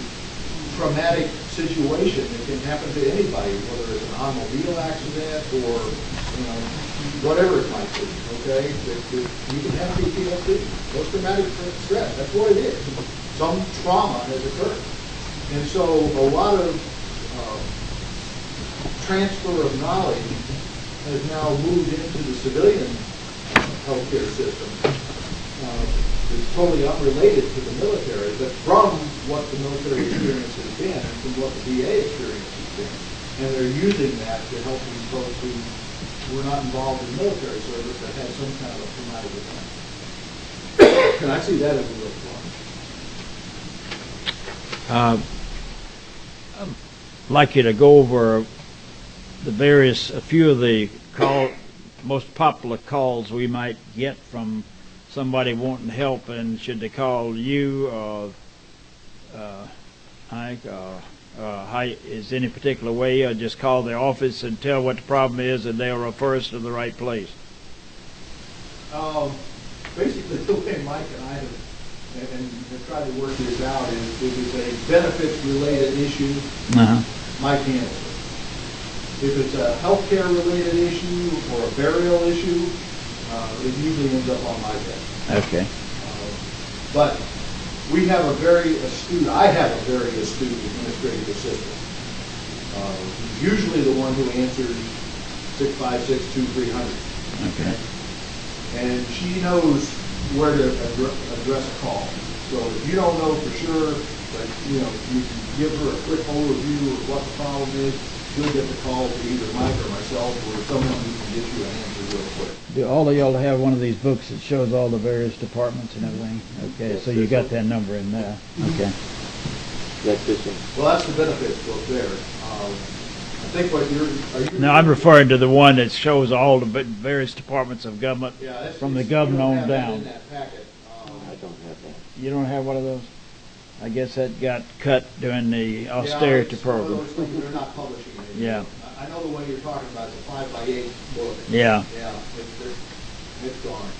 traumatic situation that can happen to anybody, whether it's an automobile accident or whatever it might be. Okay, that you can have PTSD, post-traumatic stress. That's what it is. Some trauma has occurred, and so a lot of transfer of knowledge has now moved into the civilian healthcare system. It's totally unrelated to the military, but from what the military experience has been and from what the VA experience has been. And they're using that to help these folks who were not involved in military service that had some kind of a traumatic event. And I see that as a real plus. I'd like you to go over a few of the most popular calls we might get from somebody wanting help, and should they call you or Ike, is any particular way, or just call the office and tell what the problem is and they'll refer us to the right place? Basically, the way Mike and I have tried to work this out is if it's a benefits-related issue, Mike handles it. If it's a healthcare-related issue or a burial issue, it usually ends up on my desk. Okay. But I have a very astute administrative assistant. Usually the one who answers 656-2300. Okay. And she knows where to address a call. So if you don't know for sure, but you can give her a quick overview of what the problem is, she'll get the call to either Mike or myself or someone who can get you an answer real quick. Do all of y'all have one of these books that shows all the various departments and everything? Okay, so you got that number in there. Okay. That's this one. Well, that's the benefits book there. I think what are you? No, I'm referring to the one that shows all the various departments of government, from the governor on down. In that packet. I don't have that. You don't have one of those? I guess that got cut during the austerity program. They're not publishing it. Yeah. I know the one you're talking about. It's a 5x8 book. Yeah. Yeah, it's gone.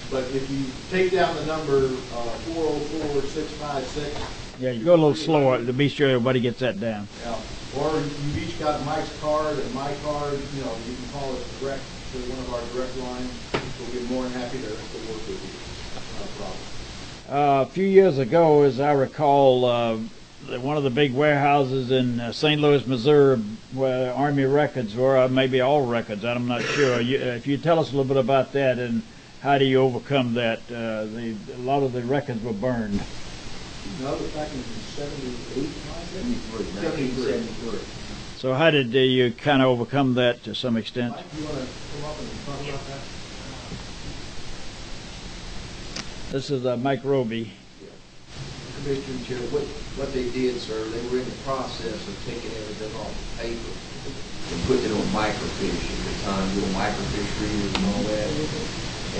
But if you take down the number 404-656. Yeah, you go a little slower to be sure everybody gets that down. Yeah. Or you've each got Mike's card and my card. You can call us direct to one of our direct lines. We'll be more than happy to work with you. Not a problem. A few years ago, as I recall, one of the big warehouses in St. Louis, Missouri, where Army records were, maybe all records, I'm not sure. If you tell us a little bit about that and how do you overcome that? A lot of the records were burned. No, it was back in 78, 1973. So how did you kind of overcome that to some extent? Mike, you want to come up and talk about that? This is Mike Roby. Commissioner Chair, what they did, sir, they were in the process of taking everything off the paper and putting it on microfiche at the time, little microfiche readers and all that.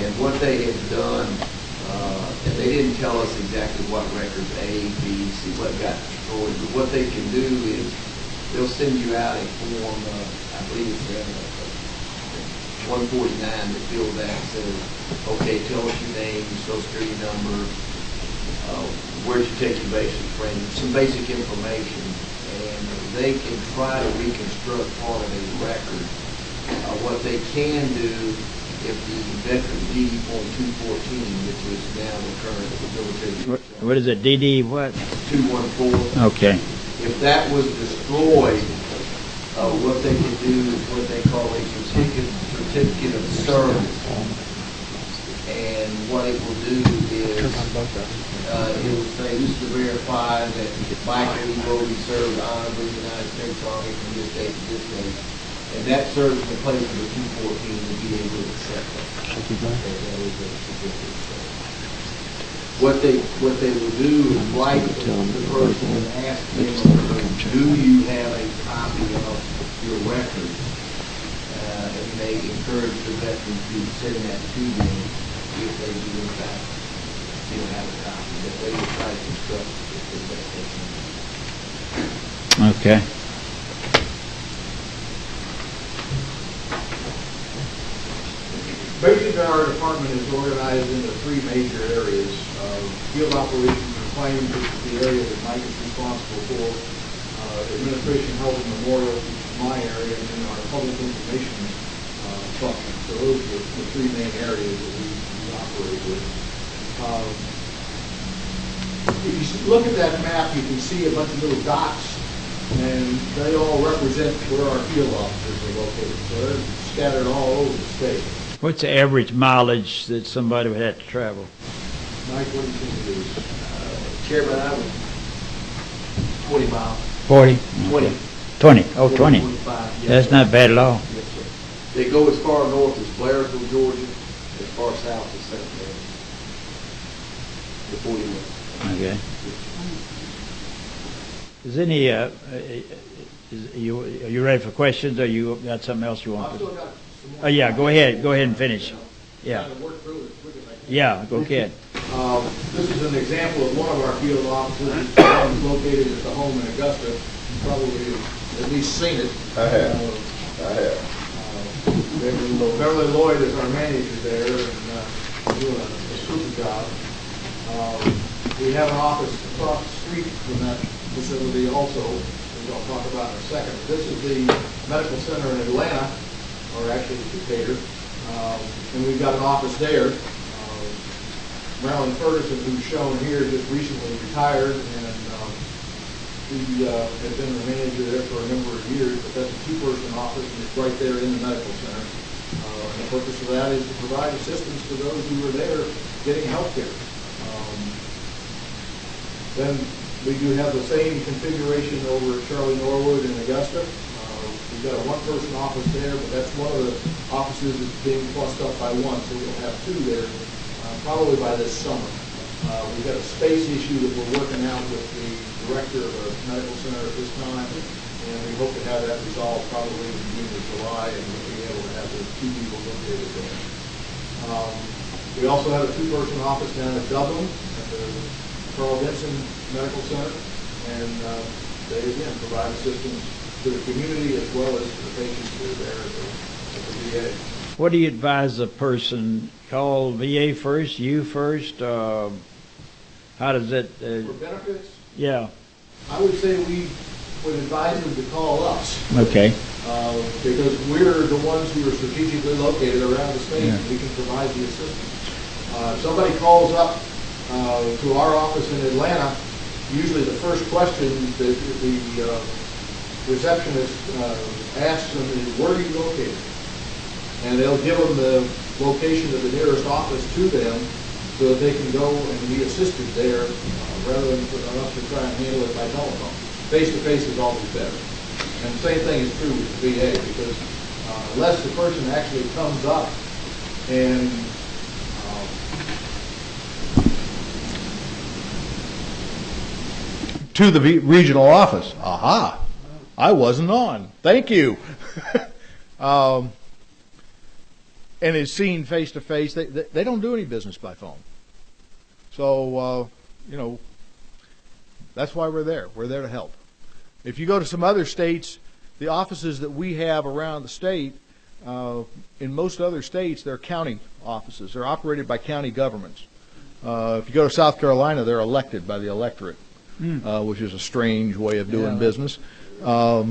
And what they had done, and they didn't tell us exactly what records A, B, C, what got destroyed, but what they can do is they'll send you out a form, I believe it's 149 that fills that and says, okay, tell us your name, your social security number, where'd you take your basic training, some basic information, and they can try to reconstruct part of a record. What they can do, if the veteran DD Form 214, which is now the current military. What is it, DD what? 214. Okay. If that was destroyed, what they could do is what they call a certificate of service. And what it will do is it will say, this is to verify that Michael E. Roby served honorably in the United States Army from this date to this date. And that serves in the place of the 214 to be able to accept that. What they will do is write to the person and ask them, do you have a copy of your record? And they encourage the veteran to send that to them if they do in fact still have a copy, that they will try to instruct the veteran. Okay. Basically, our department is organized into three major areas. Field operations and claims, which is the area that Mike is responsible for. Administration, health, and memorial, which is my area, and then our public information function. So those are the three main areas that we operate with. If you look at that map, you can see a bunch of little dots, and they all represent where our field officers are located. So they're scattered all over the state. What's the average mileage that somebody would have to travel? Mike, what do you think it is? Chairman, I would 20 miles. 40? 20. 20. Oh, 20. 25, yes, That's sir. not bad at all. Yes, sir. They go as far north as Blairsville, Georgia, as far south as St. Mary. The 40 miles. Okay. Is any, are you ready for questions, or you got something else you want I've to? still got some more. Oh, yeah, go ahead and finish. Yeah. Trying to work through it as quick as I can. Yeah, go ahead. This is an example of one of our field offices. It's located at the home in Augusta. You've probably at least seen it. I have. Beverly Lloyd is our manager there, and doing a super job. We have an office across the street from that facility also, which I'll talk about in a second. This is the medical center in Atlanta, or actually Decatur, and we've got an office there. Marilyn Ferguson, who's shown here, just recently retired, and he has been the manager there for a number of years, but that's a two-person office, and it's right there in the medical center. And the purpose of that is to provide assistance to those who are there getting health care. Then we do have the same configuration over at Charlie Norwood in Augusta. We've got a one-person office there, but that's one of the offices that's being plussed up by one, so we'll have two there. Probably by this summer. We've got a space issue that we're working out with the director of the medical center at this time, and we hope to have that resolved probably in June or July, and we'll be able to have the two people located there. We also have a two-person office down at Dublin at the Carl Vinson Medical Center, and they again provide assistance to the community as well as to the patients that are there at the VA. What do you advise a person? Call VA first, you first? How does it? For benefits? Yeah. I would say we would advise them to call us. Okay. Because we're the ones who are strategically located around the state, and we can provide the assistance. If somebody calls up to our office in Atlanta, usually the first question that the receptionist asks them is, where are you located? And they'll give them the location of the nearest office to them so that they can go and be assisted there rather than for us to try and handle it by telephone. Face-to-face is always better. And the same thing is true with the VA, because unless the person actually comes up and to the regional office, aha, I wasn't on. Thank you. And is seen face to face, they don't do any business by phone. So, that's why we're there. We're there to help. If you go to some other states, the offices that we have around the state, in most other states, they're county offices. They're operated by county governments. If you go to South Carolina, they're elected by the electorate, which is a strange way of doing business. But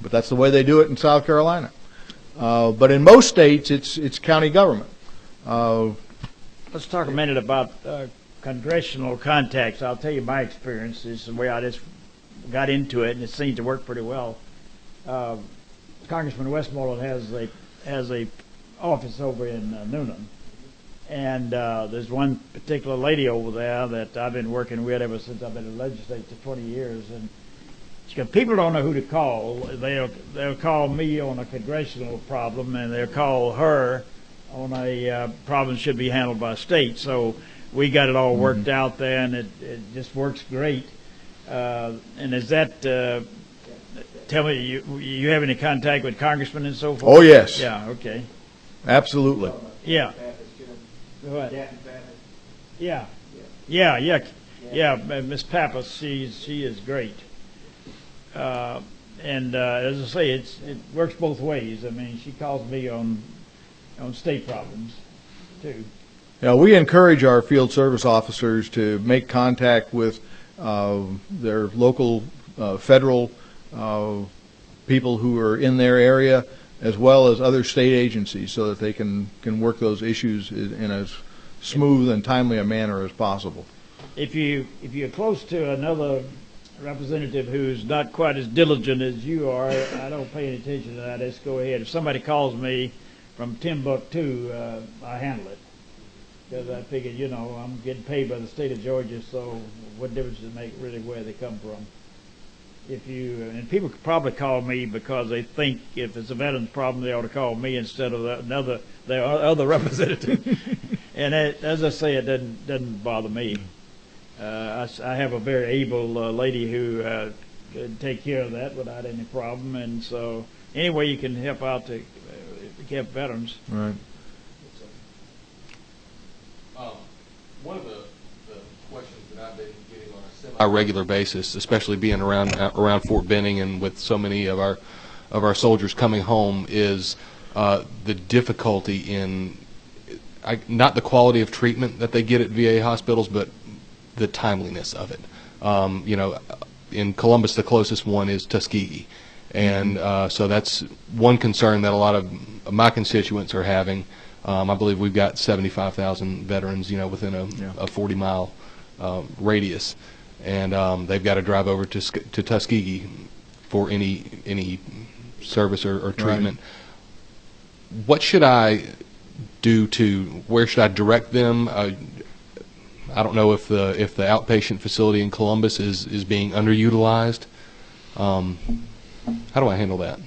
that's the way they do it in South Carolina. But in most states, it's county government. Let's talk a minute about congressional contacts. I'll tell you my experience. This is the way I just got into it, and it seemed to work pretty well. Congressman Westmoreland has a office over in Noonan, and there's one particular lady over there that I've been working with ever since I've been in the legislature for 20 years, and people don't know who to call. They'll call me on a congressional problem, and they'll call her on a problem that should be handled by state. So we got it all worked out there, and it just works great. And is that, tell me, you have any contact with congressmen and so forth? Oh, yes. Yeah, okay. Absolutely. Yeah. What? Yeah. Yeah, Miss Pappas, she is great. And as I say, it works both ways. I mean, she calls me on state problems, too. Yeah, we encourage our field service officers to make contact with their local federal people who are in their area, as well as other state agencies, so that they can work those issues in as smooth and timely a manner as possible. If you're close to another representative who's not quite as diligent as you are, I don't pay any attention to that. Let's go ahead. If somebody calls me from Timbuktu, I handle it. Because I figure, I'm getting paid by the state of Georgia, so what difference does it make really where they come from? And people could probably call me because they think if it's a veterans problem, they ought to call me instead of their other representative. And as I say, it doesn't bother me. I have a very able lady who can take care of that without any problem. And so any way you can help out to help veterans. Right. One of the questions that I've been getting on a semi-regular basis, especially being around Fort Benning and with so many of our soldiers coming home, is the difficulty in not the quality of treatment that they get at VA hospitals, but the timeliness of it. In Columbus, the closest one is Tuskegee, and so that's one concern that a lot of my constituents are having. I believe we've got 75,000 veterans, within a 40-mile radius, and they've got to drive over to Tuskegee for any service or treatment. Right. What should I do where should I direct them? I don't know if the outpatient facility in Columbus is being underutilized. How do I handle that?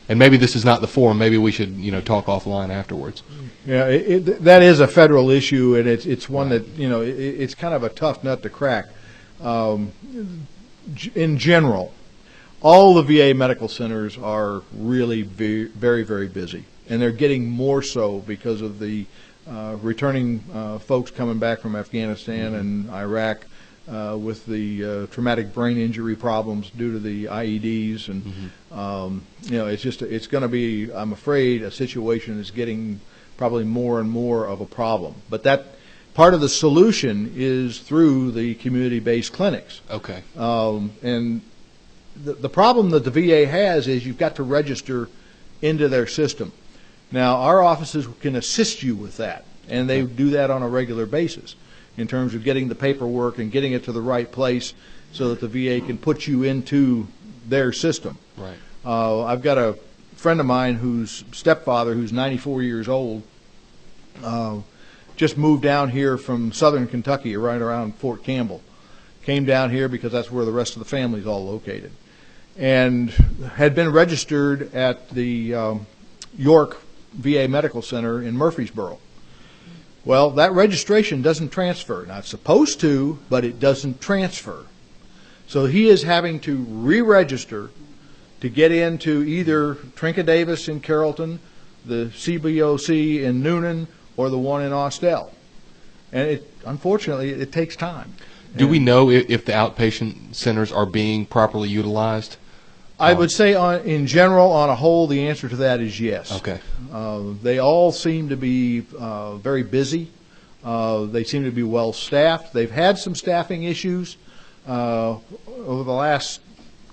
And maybe this is not the forum. Maybe we should, talk offline afterwards. Yeah, that is a federal issue, and it's one that it's kind of a tough nut to crack. In general, all the VA medical centers are really very, very busy, and they're getting more so because of the returning folks coming back from Afghanistan and Iraq. With the traumatic brain injury problems due to the IEDs, and it's going to be, I'm afraid, a situation that's getting probably more and more of a problem. But that part of the solution is through the community-based clinics. Okay. And the problem that the VA has is you've got to register into their system. Now, our offices can assist you with that, and they do that on a regular basis, in terms of getting the paperwork and getting it to the right place so that the VA can put you into their system. Right. I've got a friend of mine whose stepfather, who's 94 years old, just moved down here from southern Kentucky, right around Fort Campbell. Came down here because that's where the rest of the family's all located. And had been registered at the York VA Medical Center in Murfreesboro. Well, that registration doesn't transfer. Now, it's supposed to, but it doesn't transfer. So he is having to re-register to get into either Trinca Davis in Carrollton, the CBOC in Noonan, or the one in Austell. And unfortunately, it takes time. Do we know if the outpatient centers are being properly utilized? I would say, in general, on a whole, the answer to that is yes. Okay. They all seem to be very busy. They seem to be well staffed. They've had some staffing issues over the last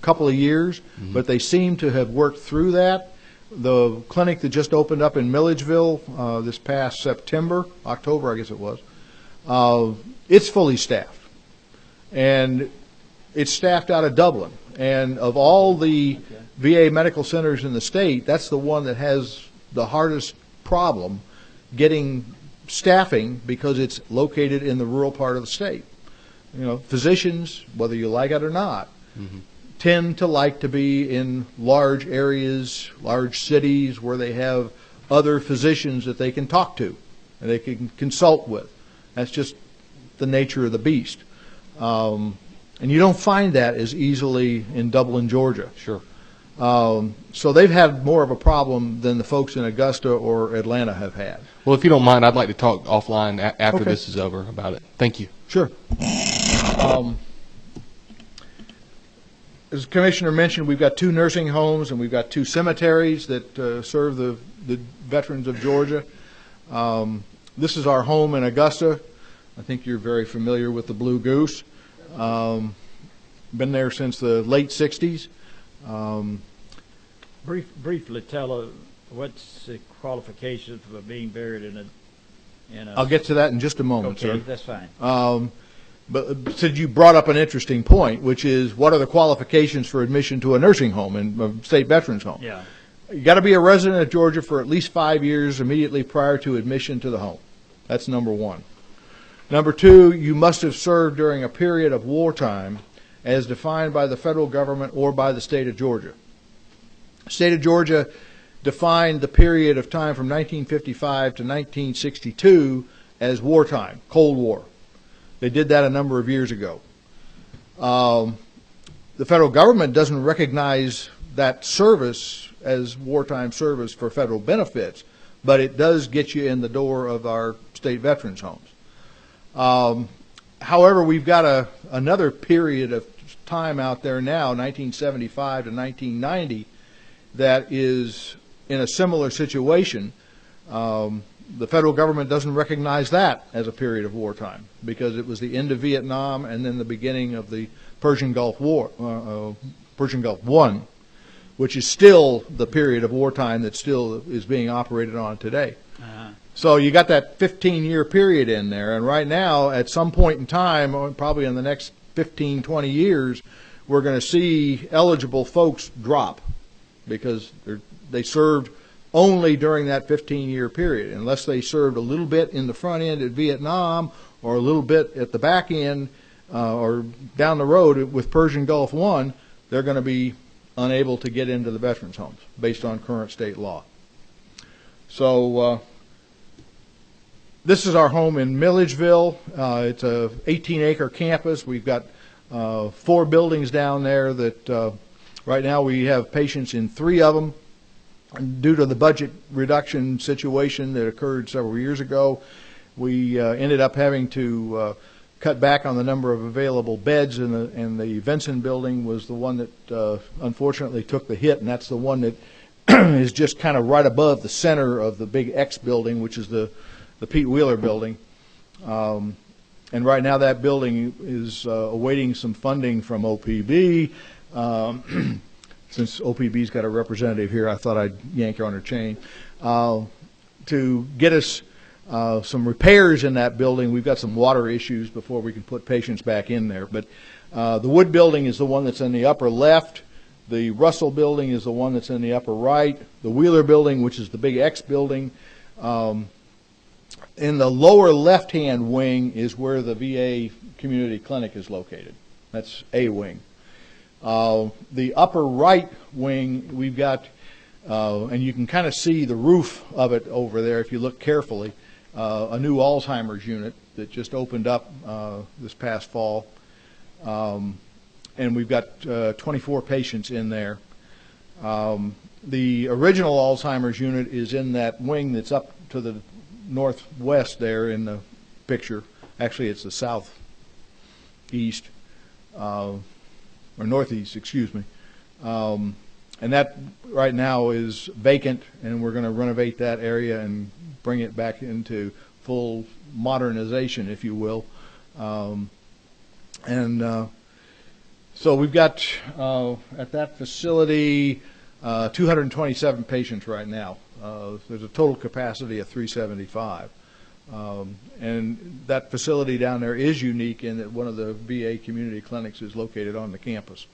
couple of years, but they seem to have worked through that. The clinic that just opened up in Milledgeville this past October, I guess it was, it's fully staffed. And it's staffed out of Dublin. And of all the VA medical centers in the state, that's the one that has the hardest problem getting staffing because it's located in the rural part of the state. Physicians, whether you like it or not, tend to like to be in large areas, large cities where they have other physicians that they can talk to and they can consult with. That's just the nature of the beast. And you don't find that as easily in Dublin, Georgia. Sure. So they've had more of a problem than the folks in Augusta or Atlanta have had. Well, if you don't mind, I'd like to talk offline after Okay. this is over about it. Thank you. Sure. As the Commissioner mentioned, we've got 2 nursing homes and we've got 2 cemeteries that serve the veterans of Georgia. This is our home in Augusta. I think you're very familiar with the Blue Goose. Been there since the late 60s. Briefly tell us what's the qualifications for being buried in a. I'll get to that in just a moment, Okay, sir. that's fine. But since you brought up an interesting point, which is what are the qualifications for admission to a nursing home and a state veterans home? Yeah. You got to be a resident of Georgia for at least 5 years immediately prior to admission to the home. That's number one. Number two, you must have served during a period of wartime as defined by the federal government or by the state of Georgia. The state of Georgia defined the period of time from 1955 to 1962 as wartime, Cold War. They did that a number of years ago. The federal government doesn't recognize that service as wartime service for federal benefits, but it does get you in the door of our state veterans homes. However, we've got another period of time out there now, 1975 to 1990, that is in a similar situation. The federal government doesn't recognize that as a period of wartime because it was the end of Vietnam and then the beginning of the Persian Gulf War, Persian Gulf I, which is still the period of wartime that still is being operated on today. So you got that 15-year period in there, and right now, at some point in time, or probably in the next 15, 20 years, we're going to see eligible folks drop because they served only during that 15-year period. Unless they served a little bit in the front end at Vietnam or a little bit at the back end or down the road with Persian Gulf I, they're going to be unable to get into the veterans homes based on current state law. So this is our home in Milledgeville. It's a 18-acre campus. We've got 4 buildings down there that right now we have patients in 3 of them. Due to the budget reduction situation that occurred several years ago, we ended up having to cut back on the number of available beds, and the Vinson building was the one that unfortunately took the hit, and that's the one that is just kind of right above the center of the big X building, which is the Pete Wheeler building. And right now that building is awaiting some funding from OPB. Since OPB's got a representative here, I thought I'd yank her on her chain. To get us some repairs in that building, we've got some water issues before we can put patients back in there. But the Wood building is the one that's in the upper left. The Russell building is the one that's in the upper right. The Wheeler building, which is the big X building. In the lower left-hand wing is where the VA community clinic is located. That's A wing. The upper right wing, we've got, and you can kind of see the roof of it over there if you look carefully, a new Alzheimer's unit that just opened up this past fall. And we've got 24 patients in there. The original Alzheimer's unit is in that wing that's up to the northwest there in the picture. Actually, it's the southeast. Or northeast, excuse me. And that right now is vacant, and we're going to renovate that area and bring it back into full modernization, if you will. So we've got at that facility 227 patients right now. There's a total capacity of 375. And that facility down there is unique in that one of the VA community clinics is located on the campus.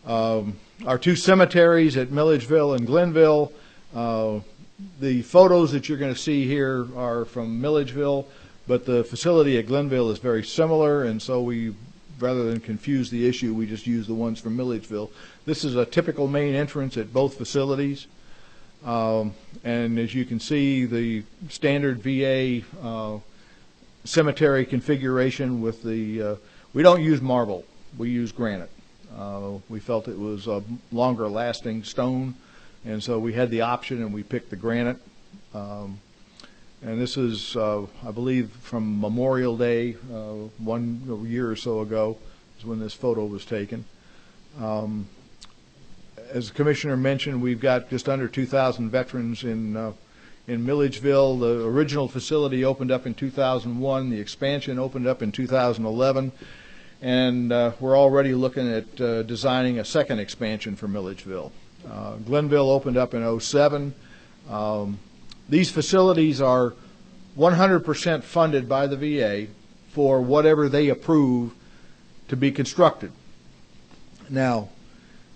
Our 2 cemeteries at Milledgeville and Glenville, the photos that you're going to see here are from Milledgeville, but the facility at Glenville is very similar, and so we, rather than confuse the issue, we just use the ones from Milledgeville. This is a typical main entrance at both facilities. And as you can see, the standard VA cemetery configuration with the, we don't use marble, we use granite. We felt it was a longer lasting stone, and so we had the option and we picked the granite. And this is, I believe, from Memorial Day, 1 year or so ago, is when this photo was taken. As the Commissioner mentioned, we've got just under 2,000 veterans in Milledgeville. The original facility opened up in 2001. The expansion opened up in 2011. And we're already looking at designing a second expansion for Milledgeville. Glenville opened up in 2007. These facilities are 100% funded by the VA for whatever they approve to be constructed. Now,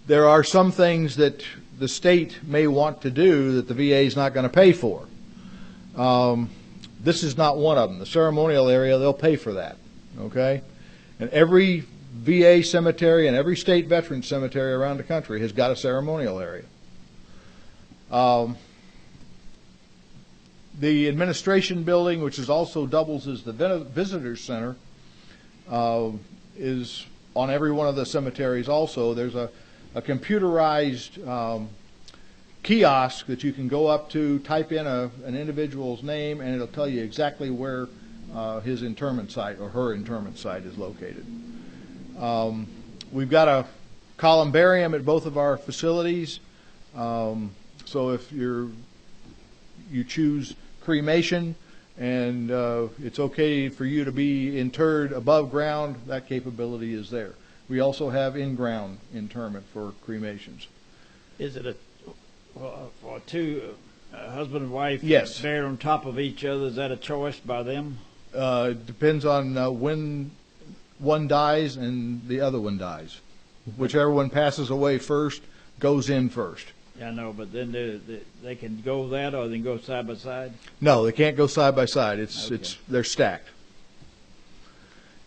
there are some things that the state may want to do that the VA is not going to pay for. This is not one of them. The ceremonial area, they'll pay for that, okay? And every VA cemetery and every state veteran cemetery around the country has got a ceremonial area. The administration building, which is also doubles as the visitor center, is on every one of the cemeteries also. There's a computerized kiosk that you can go up to, type in an individual's name, and it'll tell you exactly where his interment site or her interment site is located. We've got a columbarium at both of our facilities. So if you choose cremation and it's okay for you to be interred above ground, that capability is there. We also have in-ground interment for cremations. Is it for two husband and wife Yes. buried on top of each other? Is that a choice by them? Depends on when one dies and the other one dies. Whichever one passes away first goes in first. Yeah, I know, but then they can go that, or they can go side by side? No, they can't go side by side. Okay. They're stacked.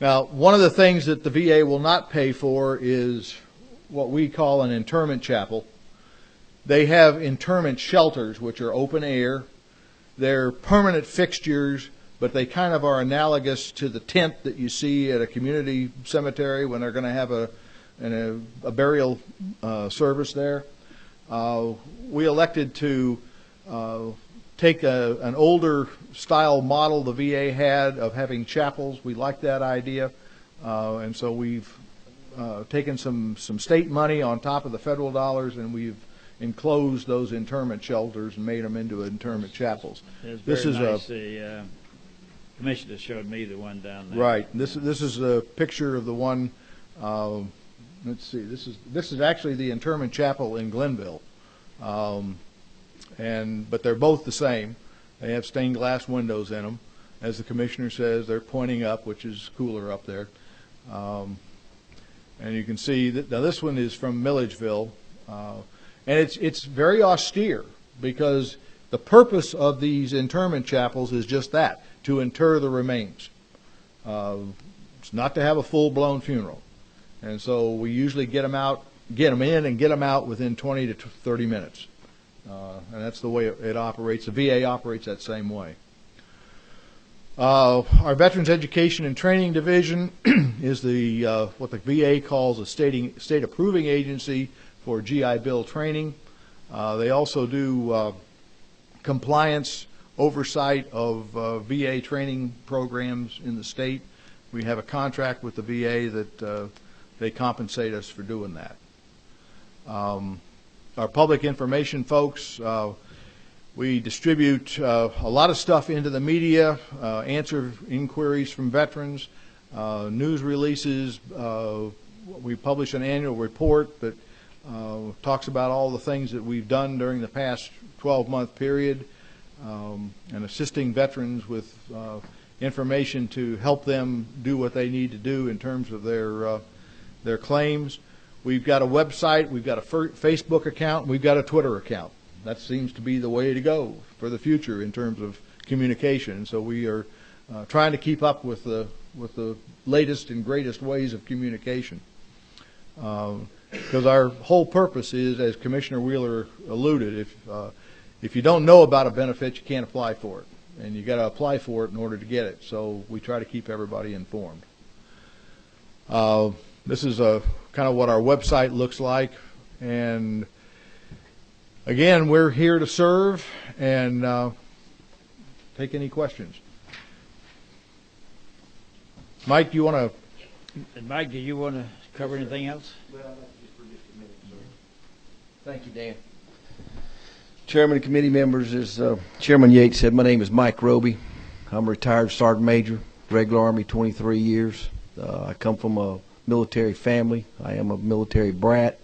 Now, one of the things that the VA will not pay for is what we call an interment chapel. They have interment shelters, which are open air. They're permanent fixtures, but they kind of are analogous to the tent that you see at a community cemetery when they're going to have a burial service there. We elected to take an older style model the VA had of having chapels. We like that idea, and so we've taken some state money on top of the federal dollars, and we've enclosed those interment shelters and made them into interment chapels. This is nice. The commissioner showed me the one down there. Right. This is a picture of the one. Let's see. This is actually the interment chapel in Glenville, but they're both the same. They have stained glass windows in them. As the commissioner says, they're pointing up, which is cooler up there. And you can see that now this one is from Milledgeville, and it's very austere because the purpose of these interment chapels is just that, to inter the remains. It's not to have a full-blown funeral. And so we usually get them in and get them out within 20 to 30 minutes. And that's the way it operates. The VA operates that same way. Our Veterans Education and Training Division is what the VA calls a state approving agency for GI Bill training. They also do compliance oversight of VA training programs in the state. We have a contract with the VA that they compensate us for doing that. Our public information folks, we distribute a lot of stuff into the media, answer inquiries from veterans, news releases. We publish an annual report that talks about all the things that we've done during the past 12-month period, and assisting veterans with information to help them do what they need to do in terms of their claims. We've got a website, we've got a Facebook account, we've got a Twitter account. That seems to be the way to go for the future in terms of communication. So we are trying to keep up with the latest and greatest ways of communication. Because our whole purpose is, as Commissioner Wheeler alluded, if you don't know about a benefit, you can't apply for it. And you got to apply for it in order to get it. So we try to keep everybody informed. This is kind of what our website looks like. And again, we're here to serve and take any questions. Mike, do you want to? Mike, do you want to cover anything else? Well, I'd like to just for just a minute, sir. Thank you, Dan. Chairman and committee members, as Chairman Yates said, my name is Mike Roby. I'm a retired Sergeant Major, regular Army, 23 years. I come from a military family. I am a military brat.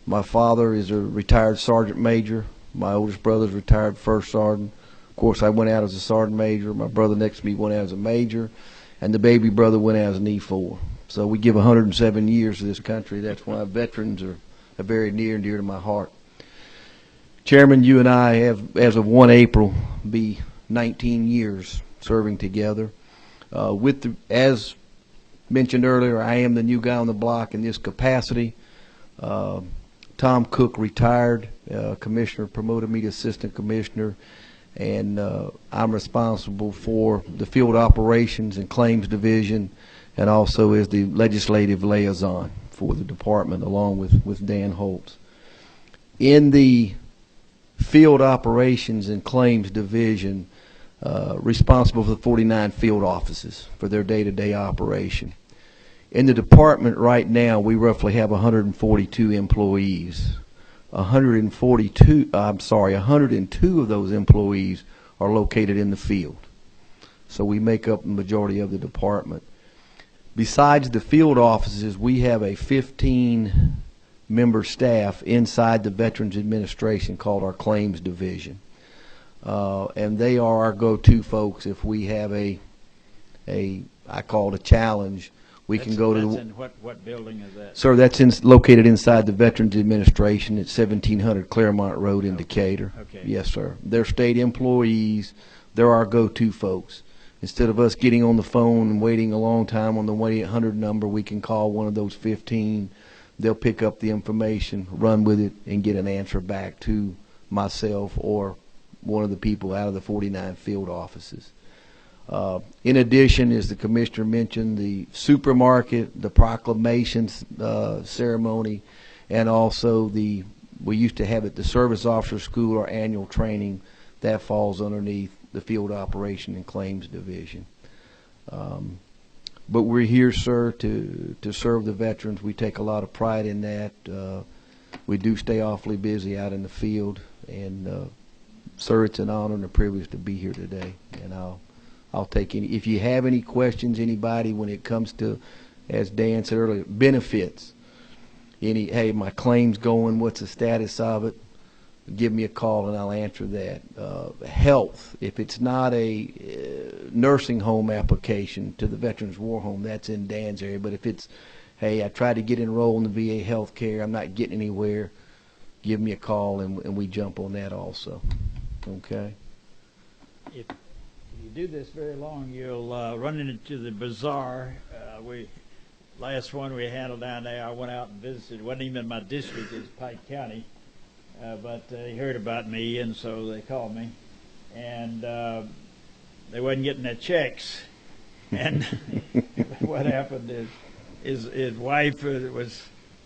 My father is a retired Sergeant Major. My oldest brother is retired First Sergeant. Of course, I went out as a Sergeant Major. My brother next to me went out as a Major. And the baby brother went out as an E4. So we give 107 years to this country. That's why veterans are very near and dear to my heart. Chairman, you and I have, as of 1 April, be 19 years serving together. As mentioned earlier, I am the new guy on the block in this capacity. Tom Cook retired. Commissioner promoted me to assistant commissioner. And I'm responsible for the field operations and claims division, and also as the legislative liaison for the department, along with Dan Holtz. In the field operations and claims division, responsible for the 49 field offices for their day-to-day operation. In the department right now, we roughly have 142 employees. 102 of those employees are located in the field. So we make up the majority of the department. Besides the field offices, we have a 15-member staff inside the Veterans Administration called our Claims Division. And they are our go-to folks if we have I call it a challenge. We can go to in what building is that? Sir, that's located inside the Veterans Administration at 1700 Claremont Road in Decatur. Okay. Yes, sir. They're state employees. They're our go-to folks. Instead of us getting on the phone and waiting a long time on the 1-800 number, we can call one of those 15. They'll pick up the information, run with it, and get an answer back to myself or one of the people out of the 49 field offices. In addition, as the commissioner mentioned, the supermarket, the proclamation ceremony, and also we used to have at the service officer school our annual training. That falls underneath the field operation and claims division. But we're here, sir, to serve the veterans. We take a lot of pride in that. We do stay awfully busy out in the field, and sir, it's an honor and a privilege to be here today. And I'll take any. If you have any questions, anybody, when it comes to, as Dan said earlier, benefits. Hey, my claim's going. What's the status of it? Give me a call and I'll answer that. Health. If it's not a nursing home application to the Veterans War Home, that's in Dan's area. But if it's, hey, I tried to get enrolled in the VA health care, I'm not getting anywhere, give me a call and we jump on that also. Okay. If you do this very long, you'll run into the bazaar. Last one we handled down there, I went out and visited. It wasn't even in my district, it's Pike County. But they heard about me, and so they called me. And they wasn't getting their checks. And what happened is his wife was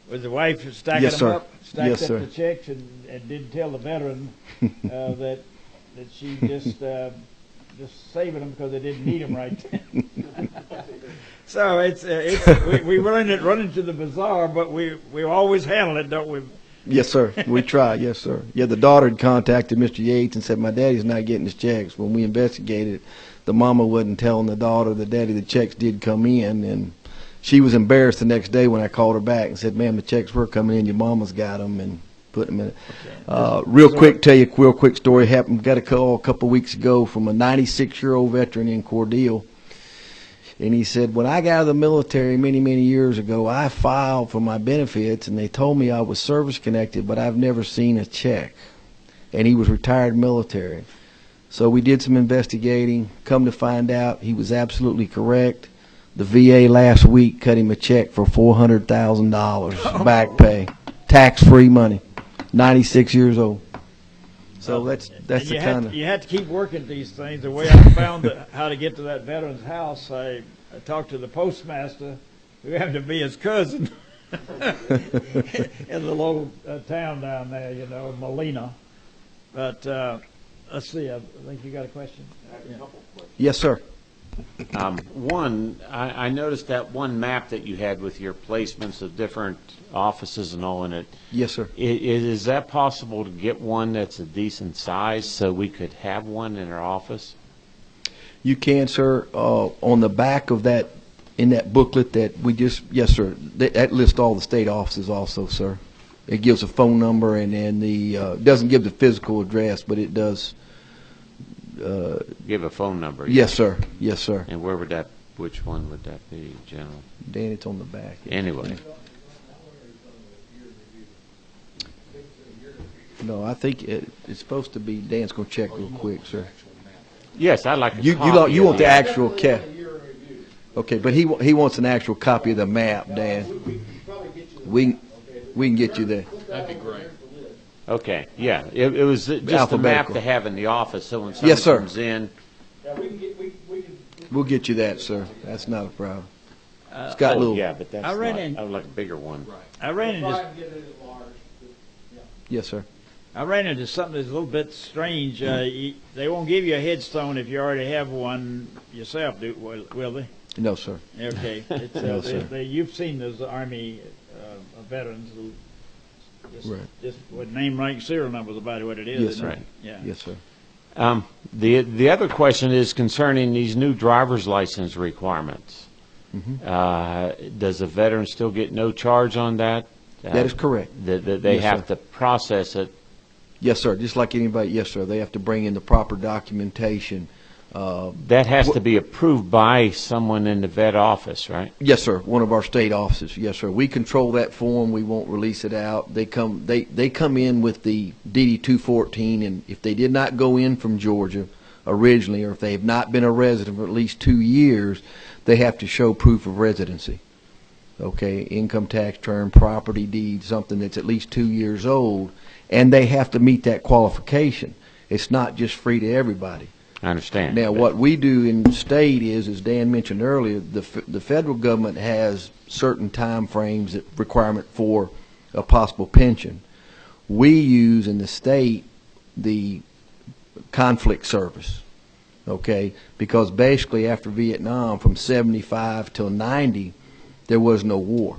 the wife stacking Yes, them sir. up, stacked Yes, up sir. the checks, and didn't tell the veteran that she just saving them because they didn't need them right then. So we run into the bazaar, but we always handle it, don't we? Yes, sir. We try. Yes, sir. Yeah, the daughter had contacted Mr. Yates and said, my daddy's not getting his checks. When we investigated, the mama wasn't telling the daughter, the daddy, the checks did come in. And she was embarrassed the next day when I called her back and said, ma'am, the checks were coming in. Your mama's got them and put them in. Tell you a real quick story. Got a call a couple of weeks ago from a 96-year-old veteran in Cordele. And he said, when I got out of the military many, many years ago, I filed for my benefits, and they told me I was service-connected, but I've never seen a check. And he was retired military. So we did some investigating. Come to find out, he was absolutely correct. The VA last week cut him a check for $400,000 back pay. Tax-free money. 96 years old. So that's And the you kind had, of. you had to keep working these things. The way I found how to get to that veteran's house, I talked to the postmaster, who happened to be his cousin in the little town down there, you know, Molina. But let's see. I think you got a question. Yeah. Yes, sir. One, I noticed that one map that you had with your placements of different offices and all in it. Yes, sir. Is that possible to get one that's a decent size so we could have one in our office? You can, sir. On the back of that, in that booklet that we just, yes, sir. That lists all the state offices also, sir. It gives a phone number and then doesn't give the physical address, but it does. Give a phone number. Yes, sir. Yes, sir. And which one would that be, General? Dan, it's on the back. Anyway. No, I think it's supposed to be. Dan's going to check real quick, sir. Yes, I'd like a You copy you of want the that. actual cap? Okay, but he wants an actual copy of the map, Dan. We can get you that. That'd be great. Okay, yeah. It was just a map Alphabetical. to have in the office, so when someone Yes, sir. comes in. We'll get you that, sir. That's not a problem. It's got little. Yeah, but that's I ran I would like a bigger one. I ran into Yes, sir. something that's a little bit strange. They won't give you a headstone if you already have one yourself, will they? No, sir. Okay. It's, No, sir. you've seen those Army veterans who Right. just with name, rank, serial numbers about what it is. Yes, isn't sir. it? Yeah. Yes, sir. The other question is concerning these new driver's license requirements. Mm-hmm. Does a veteran still get no charge on that? That is correct. That they Yes, have sir. to process it. Yes, sir. Just like anybody. Yes, sir. They have to bring in the proper documentation. That has to be approved by someone in the vet office, right? Yes, sir. One of our state offices. Yes, sir. We control that form. We won't release it out. They come in with the DD-214, and if they did not go in from Georgia originally, or if they have not been a resident for at least 2 years, they have to show proof of residency. Okay, income tax return, property deed, something that's at least 2 years old, and they have to meet that qualification. It's not just free to everybody. I understand. Now, what we do in the state is, as Dan mentioned earlier, the federal government has certain time frames, requirement for a possible pension. We use in the state the conflict service, okay? Because basically after Vietnam, from 75 till 90, there was no war,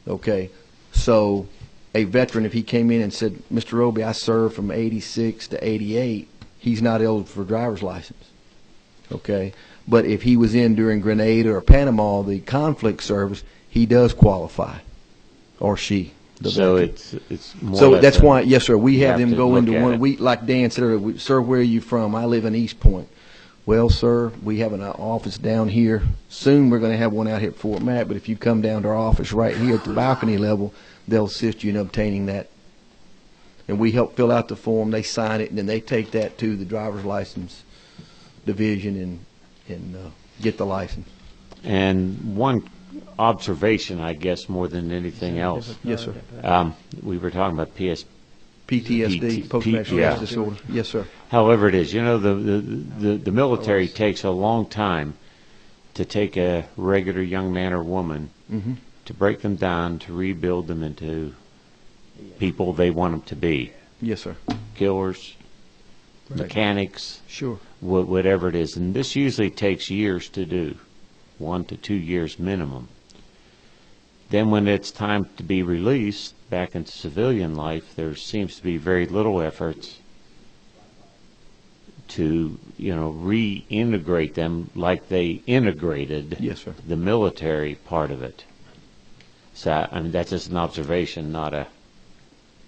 okay? So a veteran, if he came in and said, Mr. Roby, I served from 86 to 88, he's not eligible for a driver's license, okay? But if he was in during Grenada or Panama, the conflict service, he does qualify, or she. So veteran. it's more or So less that's a- why, yes, sir, we you have have them to go look into at one. it. We, like Dan said earlier, sir, where are you from? I live in East Point. Well, sir, we have an office down here. Soon we're going to have one out here at Fort Mac, but if you come down to our office right here at the balcony level, they'll assist you in obtaining that. And we help fill out the form, they sign it, and then they take that to the driver's license division and get the license. And one observation, I guess, more than anything else. Yes, sir. We were talking about PTSD, post-traumatic yeah. stress disorder. Yes, sir. However it is, you know, the military takes a long time to take a regular young man or woman, Mm-hmm. to break them down, to rebuild them into people they want them to be. Yes, sir. Killers, Right. mechanics, Sure. whatever it is. And this usually takes years to do, 1 to 2 years minimum. Then when it's time to be released back into civilian life, there seems to be very little efforts to, reintegrate them like they integrated Yes, sir. the military part of it. So, I mean, that's just an observation, not a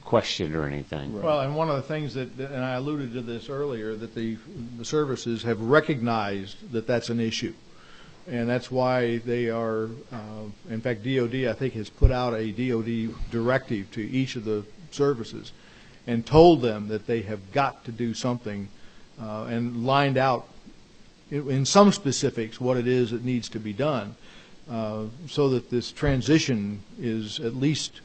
question or anything. Well, and one of the things and I alluded to this earlier, that the services have recognized that that's an issue. And that's why they are, in fact, DOD, I think, has put out a DOD directive to each of the services and told them that they have got to do something and lined out in some specifics what it is that needs to be done so that this transition is at least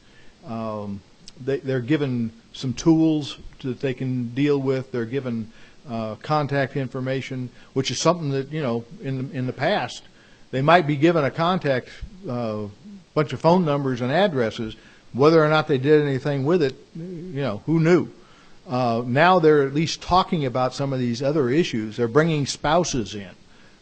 they're given some tools that they can deal with. They're given contact information, which is something that, in the past, they might be given a contact, bunch of phone numbers and addresses. Whether or not they did anything with it, who knew? Now they're at least talking about some of these other issues. They're bringing spouses in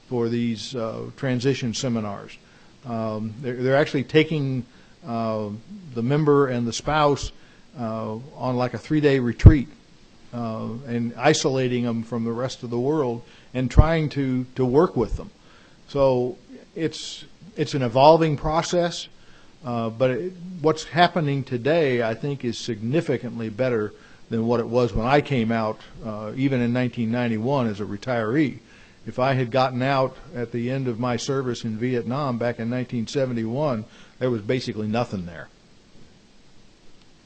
for these transition seminars. They're actually taking the member and the spouse on like a 3-day retreat and isolating them from the rest of the world and trying to work with them. So it's an evolving process, but what's happening today, I think, is significantly better than what it was when I came out, even in 1991 as a retiree. If I had gotten out at the end of my service in Vietnam back in 1971, there was basically nothing there.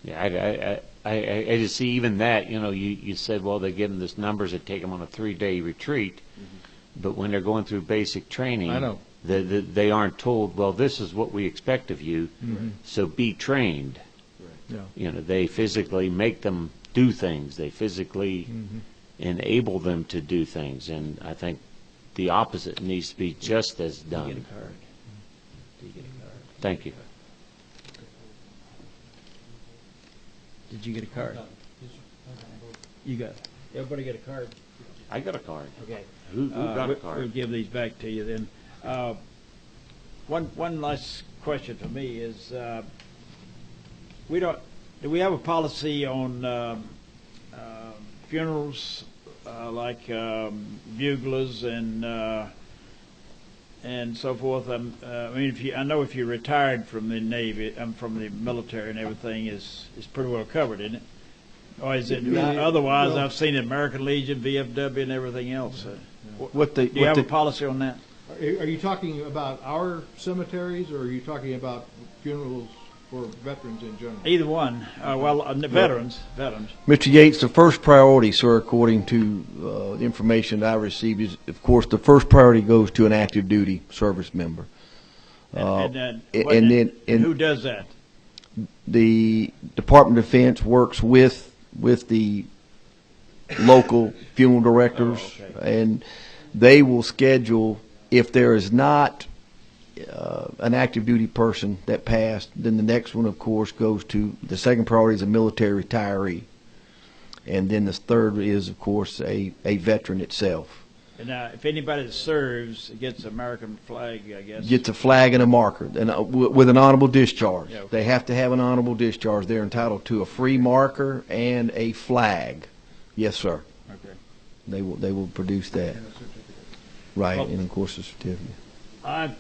Yeah, I just see even that, you said, well, they give them this numbers that take them on a 3-day retreat, but when they're going through basic training, I know. They aren't told, well, this is what we expect of you, so be trained. Yeah. They physically make them do things. They physically enable them to do things, and I think the opposite needs to be just as done. Do you get a card? Thank you. Did you get a card? You got it. Everybody get a card? I got a card. Okay. Who got a card? We'll give these back to you then. One last question for me is, do we have a policy on funerals like buglers and so forth? I mean, I know if you're retired from the Navy, from the military and everything is pretty well covered, isn't it? Or is it otherwise? I've seen American Legion, VFW, and everything else. Do you have a policy on that? Are you talking about our cemeteries, or are you talking about funerals for veterans in general? Either one. Veterans. Mr. Yates, the first priority, sir, according to the information that I received, is, of course, the first priority goes to an active duty service member. And who does that? The Department of Defense works with the local funeral directors, and they will schedule, if there is not an active duty person that passed, then the next one, of course, goes to, the second priority is a military retiree. And then the third is, of course, a veteran itself. And if anybody that serves gets an American flag, I guess. Gets a flag and a marker, and with an honorable discharge. Yeah, okay. They have to have an honorable discharge. They're entitled to a free marker and a flag. Yes, sir. Okay. They will produce that. Right, Well, and of course a certificate.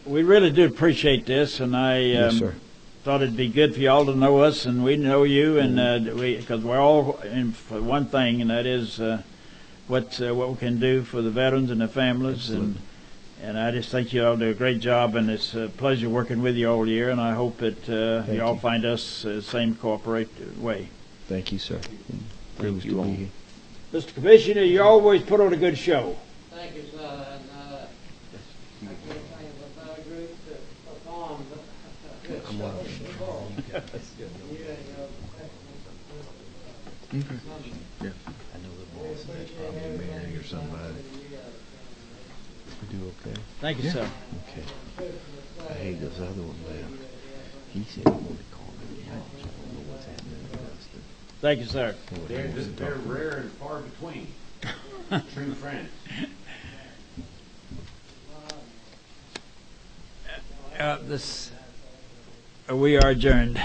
We really do appreciate this, and I Yes, sir. thought it'd be good for y'all to know us, and we know you, and because we're all in for one thing, and that is what we can do for the veterans and their families. And I just think you all do a great job, and it's a pleasure working with you all year, and I hope that you all find us the same cooperative way. Thank you, sir. Thank you all. Mr. Commissioner, you always put on a good show. Thank you, sir. And I can't think of a better group to perform this show before. I know the boss, that's probably Mary or somebody. We do okay? Thank you, sir. Okay. Hey, this other one left. He said he wanted to call me out, so I don't know what's happening with Dustin. Thank you, sir. They're rare and far between. True friends. We are adjourned.